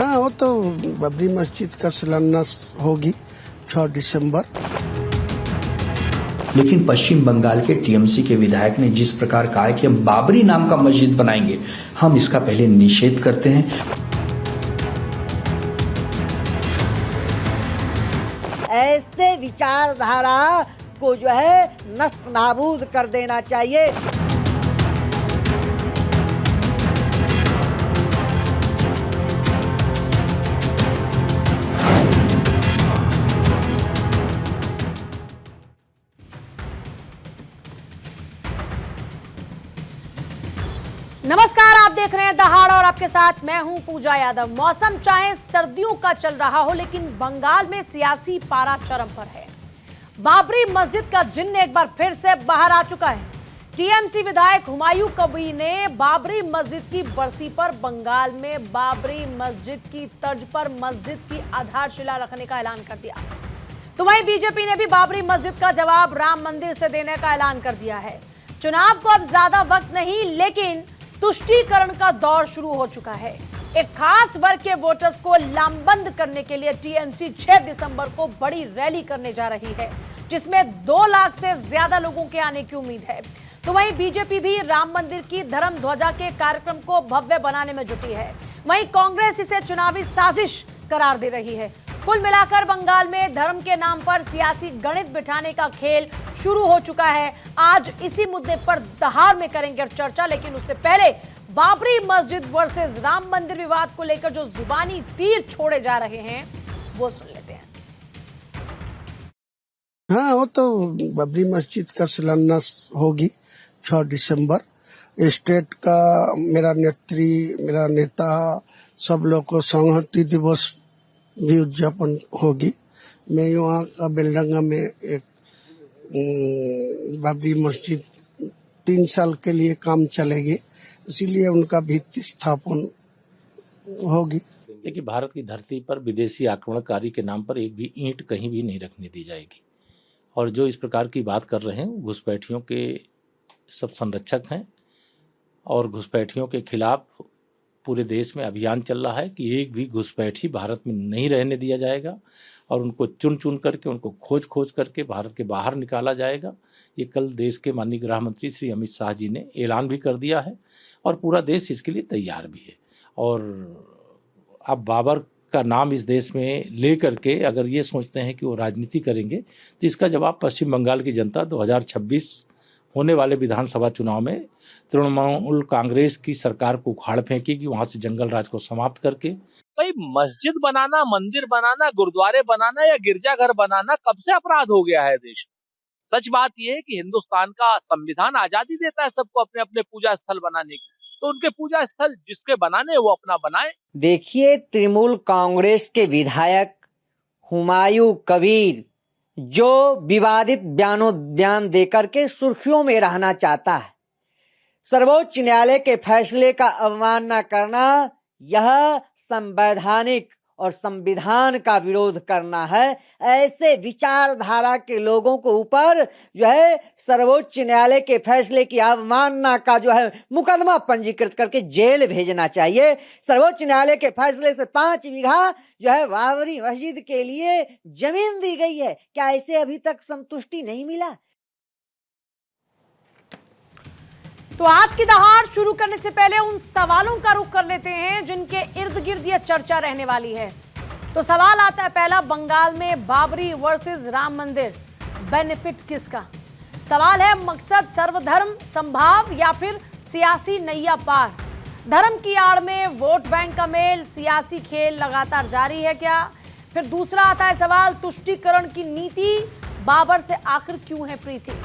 हाँ, वो तो बाबरी मस्जिद का शिलान्यास होगी 6 दिसंबर। लेकिन पश्चिम बंगाल के टीएमसी के विधायक ने जिस प्रकार कहा है कि हम बाबरी नाम का मस्जिद बनाएंगे, हम इसका पहले निषेध करते हैं। ऐसे विचारधारा को जो है नष्ट नाबूद कर देना चाहिए। नमस्कार, आप देख रहे हैं दहाड़ और आपके साथ मैं हूं पूजा यादव। मौसम चाहे सर्दियों का चल रहा हो, लेकिन बंगाल में सियासी पारा चरम पर है। बाबरी मस्जिद का जिन्न एक बार फिर से बाहर आ चुका है। टीएमसी विधायक हुमायूं कबीर ने बाबरी मस्जिद की बरसी पर बंगाल में बाबरी मस्जिद की तर्ज पर मस्जिद की आधारशिला रखने का ऐलान कर दिया। तो वहीं बीजेपी ने भी बाबरी मस्जिद का जवाब राम मंदिर से देने का ऐलान कर दिया है। चुनाव को अब ज्यादा वक्त नहीं, लेकिन तुष्टीकरण का दौर शुरू हो चुका है। एक खास वर्ग के वोटर्स को लामबंद करने के लिए टीएमसी 6 दिसंबर को बड़ी रैली करने जा रही है, जिसमें 2 लाख से ज्यादा लोगों के आने की उम्मीद है। तो वहीं बीजेपी भी राम मंदिर की धर्म ध्वजा के कार्यक्रम को भव्य बनाने में जुटी है। वहीं कांग्रेस इसे चुनावी साजिश करार दे रही है। कुल मिलाकर बंगाल में धर्म के नाम पर सियासी गणित बिठाने का खेल शुरू हो चुका है। आज इसी मुद्दे पर दहाड़ में करेंगे चर्चा, लेकिन उससे पहले बाबरी मस्जिद वर्सेस राम मंदिर विवाद को लेकर जो जुबानी तीर छोड़े जा रहे हैं वो सुन लेते हैं। हाँ, वो तो बाबरी मस्जिद का शिलान्यास होगी 6 दिसंबर। स्टेट का मेरा नेता सब लोग को संहति दिवस भी उद्यापन होगी। मैं वहाँ का बेलडंगा में एक बाबरी मस्जिद 3 साल के लिए काम चलेगी, इसीलिए उनका भित्ति स्थापन होगी। देखिए, भारत की धरती पर विदेशी आक्रमणकारी के नाम पर एक भी ईंट कहीं भी नहीं रखने दी जाएगी। और जो इस प्रकार की बात कर रहे हैं, घुसपैठियों के सब संरक्षक हैं और घुसपैठियों के खिलाफ पूरे देश में अभियान चल रहा है कि एक भी घुसपैठी भारत में नहीं रहने दिया जाएगा और उनको चुन चुन करके, उनको खोज खोज करके भारत के बाहर निकाला जाएगा। ये कल देश के माननीय गृह मंत्री श्री अमित शाह जी ने ऐलान भी कर दिया है और पूरा देश इसके लिए तैयार भी है। और अब बाबर का नाम इस देश में ले करके अगर ये सोचते हैं कि वो राजनीति करेंगे, तो इसका जवाब पश्चिम बंगाल की जनता 2026 होने वाले विधानसभा चुनाव में तृणमूल कांग्रेस की सरकार को उखाड़ फेंकेगी, वहां से जंगल राज को समाप्त करके। भाई, मस्जिद बनाना, मंदिर बनाना, गुरुद्वारे बनाना या गिरजाघर बनाना कब से अपराध हो गया है देश में? सच बात यह है कि हिंदुस्तान का संविधान आजादी देता है सबको अपने अपने पूजा स्थल बनाने की, तो उनके पूजा स्थल जिसके बनाने वो अपना बनाए। देखिए, तृणमूल कांग्रेस के विधायक हुमायूं कबीर जो विवादित बयान देकर के सुर्खियों में रहना चाहता है, सर्वोच्च न्यायालय के फैसले का अवमानना करना, यह संवैधानिक और संविधान का विरोध करना है। ऐसे विचारधारा के लोगों को ऊपर जो है सर्वोच्च न्यायालय के फैसले की अवमानना का जो है मुकदमा पंजीकृत करके जेल भेजना चाहिए। सर्वोच्च न्यायालय के फैसले से 5 बीघा जो है बाबरी मस्जिद के लिए जमीन दी गई है। क्या ऐसे अभी तक संतुष्टि नहीं मिला? तो आज की दहाड़ शुरू करने से पहले उन सवालों का रुख कर लेते हैं जिनके इर्द गिर्द ये चर्चा रहने वाली है। तो सवाल आता है पहला, बंगाल में बाबरी वर्सेस राम मंदिर, बेनिफिट किसका? सवाल है, मकसद सर्वधर्म संभाव या फिर सियासी नैया पार? धर्म की आड़ में वोट बैंक का मेल, सियासी खेल लगातार जारी है क्या? फिर दूसरा आता है सवाल, तुष्टीकरण की नीति बाबर से आखिर क्यों है प्रीति?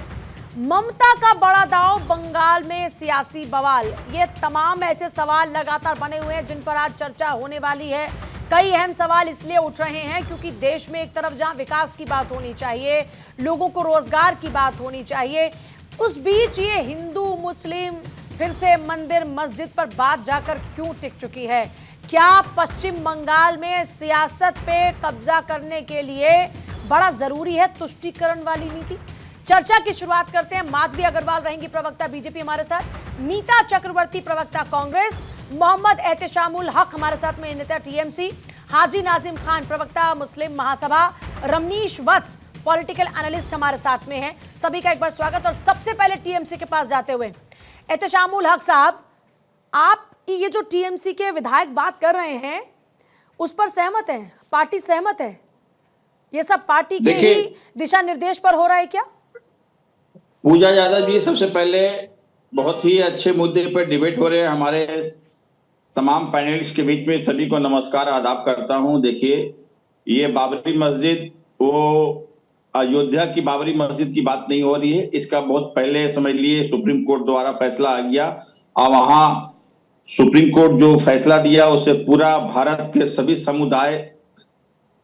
ममता का बड़ा दांव, बंगाल में सियासी बवाल। ये तमाम ऐसे सवाल लगातार बने हुए हैं जिन पर आज चर्चा होने वाली है। कई अहम सवाल इसलिए उठ रहे हैं क्योंकि देश में एक तरफ जहां विकास की बात होनी चाहिए, लोगों को रोजगार की बात होनी चाहिए, उस बीच ये हिंदू मुस्लिम फिर से मंदिर मस्जिद पर बात जाकर क्यों टिक चुकी है? क्या पश्चिम बंगाल में सियासत पे कब्जा करने के लिए बड़ा जरूरी है तुष्टीकरण वाली नीति? चर्चा की शुरुआत करते हैं। माधवी अग्रवाल रहेंगी प्रवक्ता बीजेपी हमारे साथ, मीता चक्रवर्ती प्रवक्ता कांग्रेस मोहम्मद एहतशामुल हक हमारे साथ में नेता टीएमसी, हाजी नाजिम खान प्रवक्ता मुस्लिम महासभा, रमनीश वत्स पॉलिटिकल एनालिस्ट हमारे साथ में हैं। सभी का एक बार स्वागत। और सबसे पहले टीएमसी के पास जाते हुए एहतशामुल हक साहब, आप ये जो टीएमसी के विधायक बात कर रहे हैं उस पर सहमत हैं? पार्टी सहमत है? ये सब पार्टी के ही दिशा निर्देश पर हो रहा है क्या? पूजा यादव जी, सबसे पहले बहुत ही अच्छे मुद्दे पर डिबेट हो रहे हैं। हमारे तमाम पैनलिस्ट के बीच में सभी को नमस्कार आदाब करता हूं। देखिए, ये बाबरी मस्जिद वो अयोध्या की बाबरी मस्जिद की बात नहीं हो रही है। इसका बहुत पहले समझ लिए सुप्रीम कोर्ट द्वारा फैसला आ गया और वहां सुप्रीम कोर्ट जो फैसला दिया उससे पूरा भारत के सभी समुदाय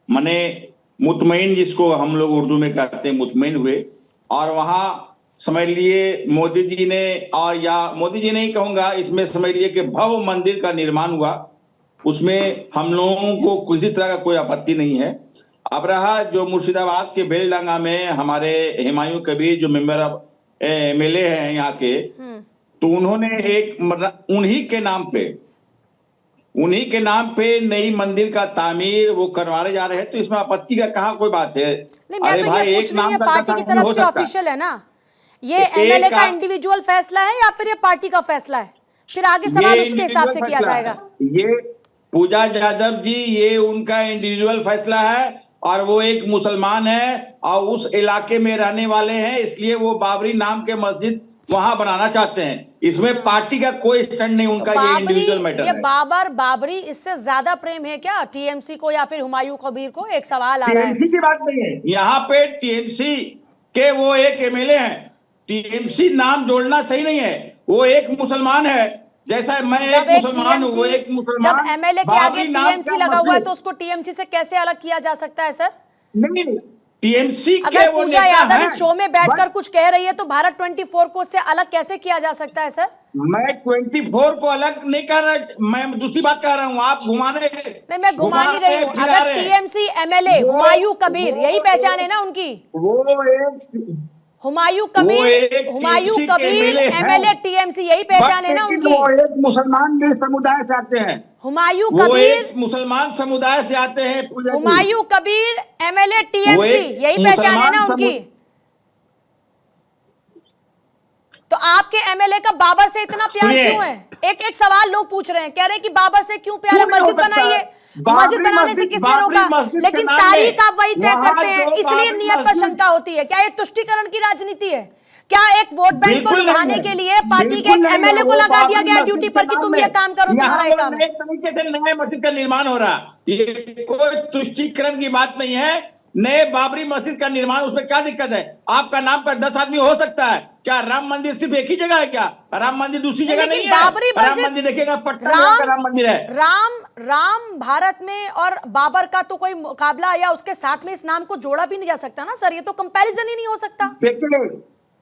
मने मुतमईन, जिसको हम लोग उर्दू में कहते हैं, मुतमईन हुए। और वहां समझ लिए मोदी जी ने, और या मोदी जी नहीं कहूंगा, इसमें समझ लिए कि भव्य मंदिर का निर्माण हुआ। उसमें हम लोगों को किसी तरह का कोई आपत्ति नहीं है। अब रहा जो मुर्शिदाबाद के बेलडंगा में हमारे हुमायूं कबीर जो मेंबर ऑफ एमएलए हैं यहाँ के, तो उन्होंने एक उन्हीं के नाम पे नई मंदिर का तामीर वो करवाने जा रहे हैं। तो इसमें आपत्ति का कहाँ कोई बात है? अरे भाई, एक नाम का पार्टी की तरफ से ऑफिशियल है ना, ये एमएलए का इंडिविजुअल फैसला है या फिर ये पार्टी का फैसला है? फिर आगे सवाल उसके हिसाब से किया जाएगा। ये पूजा यादव जी, ये उनका इंडिविजुअल फैसला है और वो एक मुसलमान है और उस इलाके में रहने वाले हैं, इसलिए वो बाबरी नाम के मस्जिद वहां बनाना चाहते हैं। इसमें पार्टी का कोई स्टैंड नहीं, उनका ये इंडिविजुअल मैटर है। बाबरी इससे ज्यादा प्रेम है क्या टीएमसी को या फिर हुमायूं कबीर को? एक सवाल आ रहा है। टीएमसी की बात नहीं है यहाँ पे। टीएमसी के वो एक एमएलए हैं। टीएमसी नाम जोड़ना सही नहीं है। वो एक मुसलमान है, जैसा मैं एक मुसलमान हूँ, वो एक मुसलमान। जब एमएलए के आगे टीएमसी लगा हुआ है तो उसको टीएमसी से कैसे अलग किया जा सकता है सर? नहीं, टीएमसी के अगर वो पूजा नेता यादव हैं। इस शो में बैठकर कुछ कह रही है तो भारत 24 को उससे अलग कैसे किया जा सकता है सर? मैं 24 को अलग नहीं कर रहा, मैं दूसरी बात कर रहा हूँ। आप घुमाने नहीं, मैं घुमा नहीं रही हूँ। अगर टीएमसी एमएलए हुमायूं कबीर, यही पहचान है ना उनकी? हुमायूं कबीर एमएलए टीएमसी, यही पहचान है ना उनकी? वो एक मुसलमान समुदाय से आते हैं। हुमायूं वो कबीर एक मुसलमान समुदाय से आते हैं। हुमायूं कबीर एमएलए टीएमसी, यही पहचान है ना उनकी? तो आपके एमएलए का बाबर से इतना प्यार क्यों है? एक सवाल लोग पूछ रहे हैं, कह रहे हैं कि बाबर से क्यों प्यार है? मस्जिद बनाइए, मस्जिद बनाने से किसने रोका? लेकिन तारीख आप वही तय करते हैं, इसलिए नियत पर शंका होती है। क्या ये तुष्टीकरण की राजनीति है? क्या एक वोट बैंक को लुभाने के लिए पार्टी के एक एमएलए को लगा दिया गया ड्यूटी पर कि तुम ये काम करो, तुम्हारा ये काम है? एक तरीके से नए मस्जिद का निर्माण हो रहा, ये कोई तुष्टीकरण की बात नहीं है। नए बाबरी मस्जिद का निर्माण, उसमें क्या दिक्कत है? आपका नाम का 10 आदमी हो सकता है। क्या राम मंदिर सिर्फ एक ही जगह है? क्या राम मंदिर दूसरी जगह नहीं है? बाबरी राम मंदिर देखिएगा, पटना का राम मंदिर है। राम भारत में और बाबर का तो कोई मुकाबला या उसके साथ में इस नाम को जोड़ा भी नहीं जा सकता ना सर, ये तो कंपैरिजन ही नहीं हो सकता। देखिए,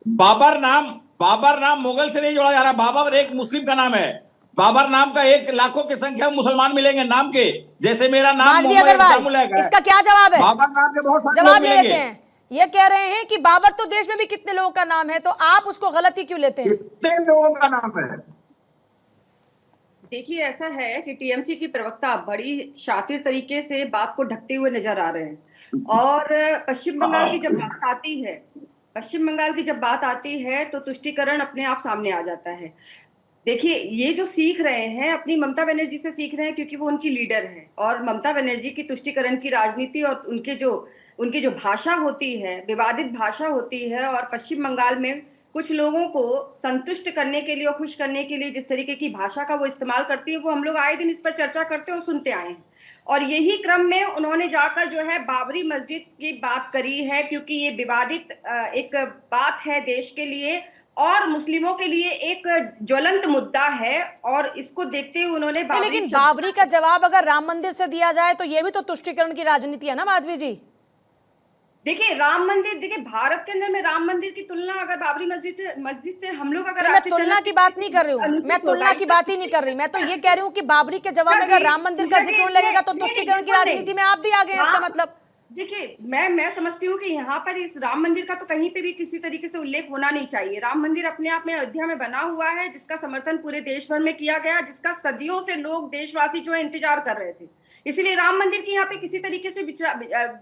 बाबर नाम मुगल से नहीं जोड़ा जा रहा। बाबर एक मुस्लिम का नाम है। बाबर नाम का एक लाखों की संख्या मुसलमान मिलेंगे नाम के, जैसे मेरा नाम अग्रवाल। इसका क्या जवाब है? बाबर नाम के बहुत सारे जवाब ले लेते हैं। ये कह रहे हैं कि बाबर तो देश में भी कितने लोगों का नाम है, तो आप उसको गलती क्यों लेते हैं? कितने लोगों का नाम है? देखिए, ऐसा है कि टीएमसी की प्रवक्ता बड़ी शातिर तरीके से बात को ढकते हुए नजर आ रहे हैं। और पश्चिम बंगाल की जब बात आती है तो तुष्टीकरण अपने आप सामने आ जाता है। देखिए, ये जो सीख रहे हैं अपनी ममता बनर्जी से सीख रहे हैं, क्योंकि वो उनकी लीडर है। और ममता बनर्जी की तुष्टीकरण की राजनीति और उनकी जो भाषा होती है, विवादित भाषा होती है, और पश्चिम बंगाल में कुछ लोगों को संतुष्ट करने के लिए और खुश करने के लिए जिस तरीके की भाषा का वो इस्तेमाल करती है, वो हम लोग आए दिन इस पर चर्चा करते और सुनते आए हैं। और यही क्रम में उन्होंने जाकर जो है बाबरी मस्जिद की बात करी है, क्योंकि ये विवादित एक बात है देश के लिए और मुस्लिमों के लिए एक ज्वलंत मुद्दा है। और इसको देखते हुए उन्होंने लेकिन बाबरी का जवाब अगर राम मंदिर से दिया जाए तो ये भी तो तुष्टीकरण की राजनीति है ना माधवी जी? देखिए, राम मंदिर, देखिए भारत के अंदर में राम मंदिर की तुलना अगर बाबरी मस्जिद से हम लोग अगर मैं तुलना की बात नहीं कर रही हूँ, मैं तुलना की बात ही नहीं कर रही। मैं तो ये कह रही हूँ कि बाबरी के जवाब में अगर राम मंदिर का जिक्र लगेगा तो तुष्टीकरण की राजनीति में आप भी आ गए, इसका मतलब। देखिए, मैं समझती हूँ कि यहाँ पर इस राम मंदिर का तो कहीं पे भी किसी तरीके से उल्लेख होना नहीं चाहिए। राम मंदिर अपने आप में अयोध्या में बना हुआ है, जिसका समर्थन पूरे देश भर में किया गया, जिसका सदियों से लोग देशवासी जो है इंतजार कर रहे थे। इसीलिए राम मंदिर की यहाँ पे किसी तरीके से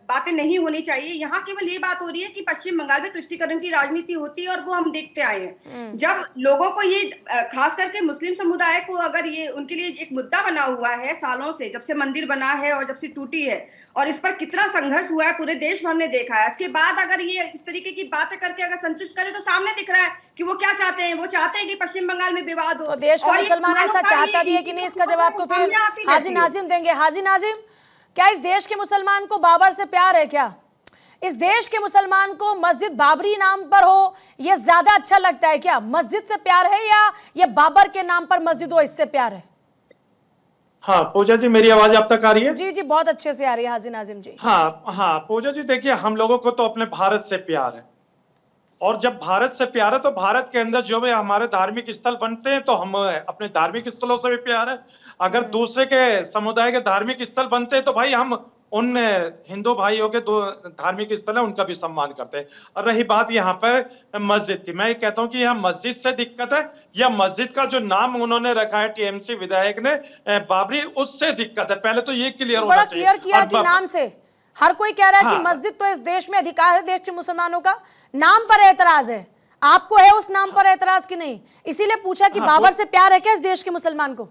बातें नहीं होनी चाहिए। यहाँ केवल ये बात हो रही है कि पश्चिम बंगाल में तुष्टीकरण की राजनीति होती है और वो हम देखते आए हैं। जब लोगों को ये खास करके मुस्लिम समुदाय को अगर ये उनके लिए एक मुद्दा बना हुआ है सालों से, जब से मंदिर बना है और जब से टूटी है, और इस पर कितना संघर्ष हुआ है पूरे देश भर ने देखा है, इसके बाद अगर ये इस तरीके की बातें करके अगर संतुष्ट करे तो सामने दिख रहा है कि वो क्या चाहते हैं। वो चाहते हैं कि पश्चिम बंगाल में विवाद हो। तो देश का मुसलमान ऐसा चाहता भी है कि नहीं, इसका जवाब तो फिर हाजी नाजिम देंगे। हाजी नाजिम, क्या इस देश के मुसलमान को बाबर से प्यार है? क्या इस देश के मुसलमान को मस्जिद बाबरी नाम पर हो ये ज्यादा अच्छा लगता है? क्या मस्जिद से प्यार है या ये बाबर के नाम पर मस्जिद हो इससे प्यार है? हाँ पूजा जी, मेरी आवाज आप तक आ रही है? जी जी, बहुत अच्छे से आ रही है हाजी नाजिम जी। हाँ पूजा जी, देखिए हम लोगों को तो अपने भारत से प्यार है, और जब भारत से प्यार है तो भारत के अंदर जो भी हमारे धार्मिक स्थल बनते हैं तो हम अपने धार्मिक स्थलों से भी प्यार है। अगर दूसरे के समुदाय के धार्मिक स्थल बनते हैं तो भाई हम उन हिंदू भाइयों के दो धार्मिक स्थल है उनका भी सम्मान करते हैं। और रही बात यहाँ पर मस्जिद की, मैं कहता हूँ कि यहाँ मस्जिद से दिक्कत है या मस्जिद का जो नाम उन्होंने रखा है टीएमसी विधायक ने बाबरी, उससे दिक्कत है। पहले तो ये क्लियर होना चाहिए। क्लियर किया कि नाम से हर कोई कह रहा है कि मस्जिद तो इस देश में अधिकार है देश के मुसलमानों का, नाम पर एतराज है। आपको है उस नाम पर एतराज कि नहीं? इसीलिए पूछा कि बाबर से प्यार है क्या इस देश के मुसलमान को?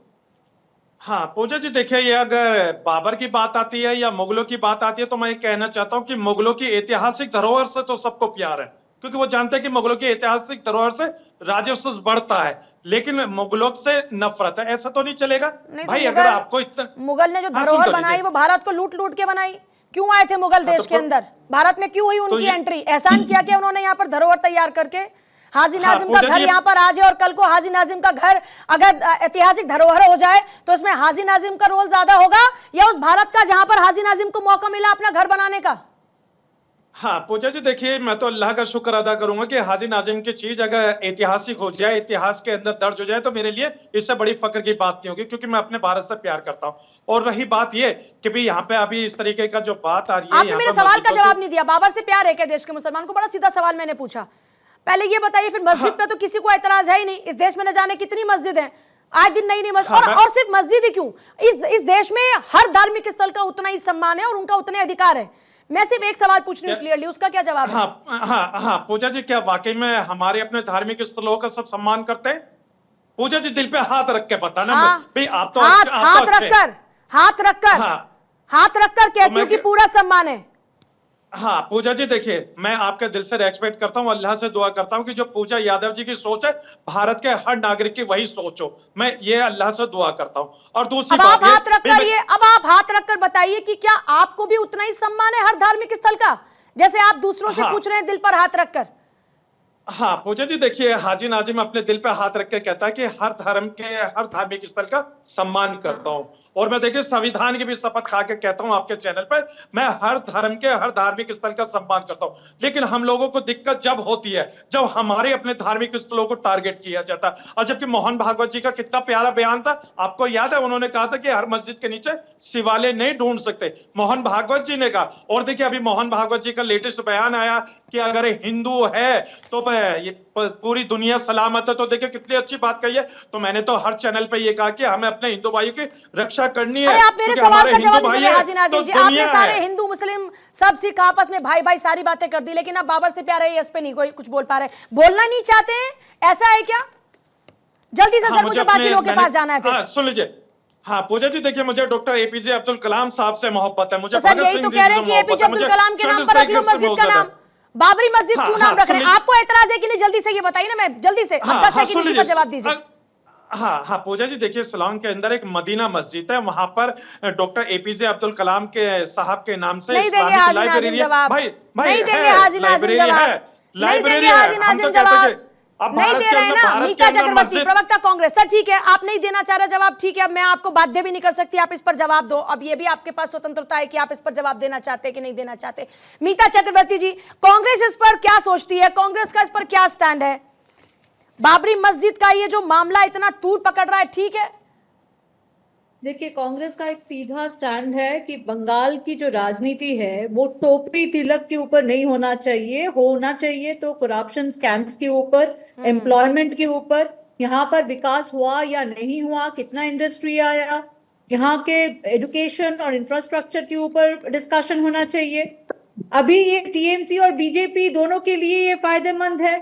हाँ पूजा जी, देखिए ये अगर बाबर की बात आती है या मुगलों की बात आती है तो मैं कहना चाहता हूँ कि मुगलों की ऐतिहासिक धरोहर से तो सबको प्यार है, क्योंकि वो जानते हैं कि मुगलों की ऐतिहासिक धरोहर से राजस्व बढ़ता है, लेकिन मुगलों से नफरत है, ऐसा तो नहीं चलेगा। भाई अगर आपको इतना मुगल ने जो धरोहर बनाई वो भारत को लूट लूट के बनाई, क्यों आए थे मुगल देश के अंदर? भारत में क्यों हुई उनकी एंट्री? एहसान किया क्या उन्होंने यहाँ पर धरोहर तैयार करके? हाजी नाजिम का घर यहाँ पर आज है और कल को हाजी नाजिम का घर अगर ऐतिहासिक धरोहर हो जाए तो इसमें हाजी नाजिम का रोल ज्यादा होगा या उस भारत का जहां पर हाजी नाजिम को मौका मिला अपना घर बनाने का? हाँ पूजा जी, देखिए मैं तो अल्लाह का शुक्र अदा करूंगा कि हाजी नाजिम की चीज अगर ऐतिहासिक हो जाए, इतिहास के अंदर दर्ज हो जाए तो मेरे लिए इससे बड़ी फक्र की बात नहीं होगी, क्योंकि मैं अपने भारत से प्यार करता हूँ। और रही बात ये कि भी यहाँ पे अभी इस तरीके का जो बात आ रही है, आपने मेरे सवाल का जवाब नहीं दिया। बाबर से प्यार है क्या देश के मुसलमान को? बड़ा सीधा सवाल मैंने पूछा, पहले ये बताइए। फिर मस्जिद पे तो किसी को एतराज है ही नहीं। इस देश में न जाने कितनी मस्जिद है, आज दिन नई नई मस्जिद। और सिर्फ मस्जिद ही क्यों, इस देश में हर धार्मिक स्थल का उतना ही सम्मान है और उनका उतने अधिकार है। मैं सिर्फ एक सवाल पूछ रही हूँ क्लियरली, उसका क्या जवाब है? हाँ पूजा जी, क्या वाकई में हमारे अपने धार्मिक स्थलों का सब सम्मान करते हैं? पूजा जी दिल पे हाथ रख के पता ना भाई, आप तो हाथ रखकर कहती हूँ कि पूरा सम्मान है। हाँ पूजा जी, देखिए मैं आपके दिल से रेस्पेक्ट करता हूँ, अल्लाह से दुआ करता हूँ कि जो पूजा यादव जी की सोच है भारत के हर नागरिक की वही सोच हो, मैं ये अल्लाह से दुआ करता हूँ। और दूसरी बात, अब आप हाथ रखकर बताइए कि क्या आपको भी उतना ही सम्मान है हर धार्मिक स्थल का, जैसे आप दूसरों से पूछ रहे हैं दिल पर हाथ रखकर? हाँ पूजा जी, देखिए हाजी नाजिम अपने दिल पे हाथ रख के कहता है कि हर धर्म के हर धार्मिक स्थल का सम्मान करता हूँ, और मैं देखिए संविधान की भी शपथ खा के कहता हूँ आपके चैनल पर, मैं हर धर्म के हर धार्मिक स्थल का सम्मान करता हूँ। लेकिन हम लोगों को दिक्कत जब होती है जब हमारे अपने धार्मिक स्थलों को टारगेट किया जाता है। और जबकि मोहन भागवत जी का कितना प्यारा बयान था, आपको याद है? उन्होंने कहा था कि हर मस्जिद के नीचे शिवालय नहीं ढूंढ सकते, मोहन भागवत जी ने कहा। और देखिए अभी मोहन भागवत जी का लेटेस्ट बयान आया कि अगर हिंदू है तो ये पूरी दुनिया सलामत है। तो देखिए कितनी अच्छी बात कही है। तो मैंने तो हर चैनल पे ये कहा कि हमें अपने हिंदू भाइयों की रक्षा करनी है। आप मेरे सवाल का जवाब नहीं दे रहे हाजी नाजिम जी। आपने सारे हिंदू मुस्लिम सब सिख आपस में भाई भाई सारी बातें कर दी, लेकिन अब बाबर से प्यार है इस पे नहीं कोई कुछ बोल पा रहे, बोलना नहीं चाहते हैं, ऐसा है क्या? जल्दी से सर, मुझे बाकी लोगों के पास जाना है फिर। सुन लीजिए। हाँ पूजा जी, देखिए मुझे डॉक्टर एपीजे अब्दुल कलाम साहब से मोहब्बत है। मुझे सर यही तो कह रहे हैं कि एपीजे अब्दुल कलाम के नाम पर रख लो मस्जिद का नाम, बाबरी मस्जिद क्यों नाम रख रहे हैं? आपको एतराज है कि नहीं? जल्दी से ये बताइए ना, मैं जल्दी से 10 सेकंड पर जवाब दीजिए। हाँ पूजा जी, देखिए शिलांग के अंदर एक मदीना मस्जिद है, वहां पर डॉक्टर एपीजे अब्दुल कलाम के साहब के नाम से नहीं देंगे हाजी नाजिम जवाब, नहीं देंगे हाजी नाजिम जवाब, नहीं देंगे हाजी नाजिम जवाब, नहीं दे रहे हैं ना। मीता चक्रवर्ती, प्रवक्ता कांग्रेस। सर ठीक है, आप नहीं देना चाह रहे जवाब, ठीक है, अब मैं आपको बाध्य भी नहीं कर सकती, आप इस पर जवाब दो। अब ये भी आपके पास स्वतंत्रता है कि आप इस पर जवाब देना चाहते हैं कि नहीं देना चाहते। मीता चक्रवर्ती जी, कांग्रेस इस पर क्या सोचती है? कांग्रेस का इस पर क्या स्टैंड है? बाबरी मस्जिद का ये जो मामला इतना तूल पकड़ रहा है, ठीक है? देखिए, कांग्रेस का एक सीधा स्टैंड है कि बंगाल की जो राजनीति है वो टोपी तिलक के ऊपर नहीं होना चाहिए, होना चाहिए तो करप्शन स्कैम्स के ऊपर, एम्प्लॉयमेंट के ऊपर, यहाँ पर विकास हुआ या नहीं हुआ, कितना इंडस्ट्री आया, यहाँ के एजुकेशन और इंफ्रास्ट्रक्चर के ऊपर डिस्कशन होना चाहिए। अभी ये टीएमसी और बीजेपी दोनों के लिए ये फायदेमंद है।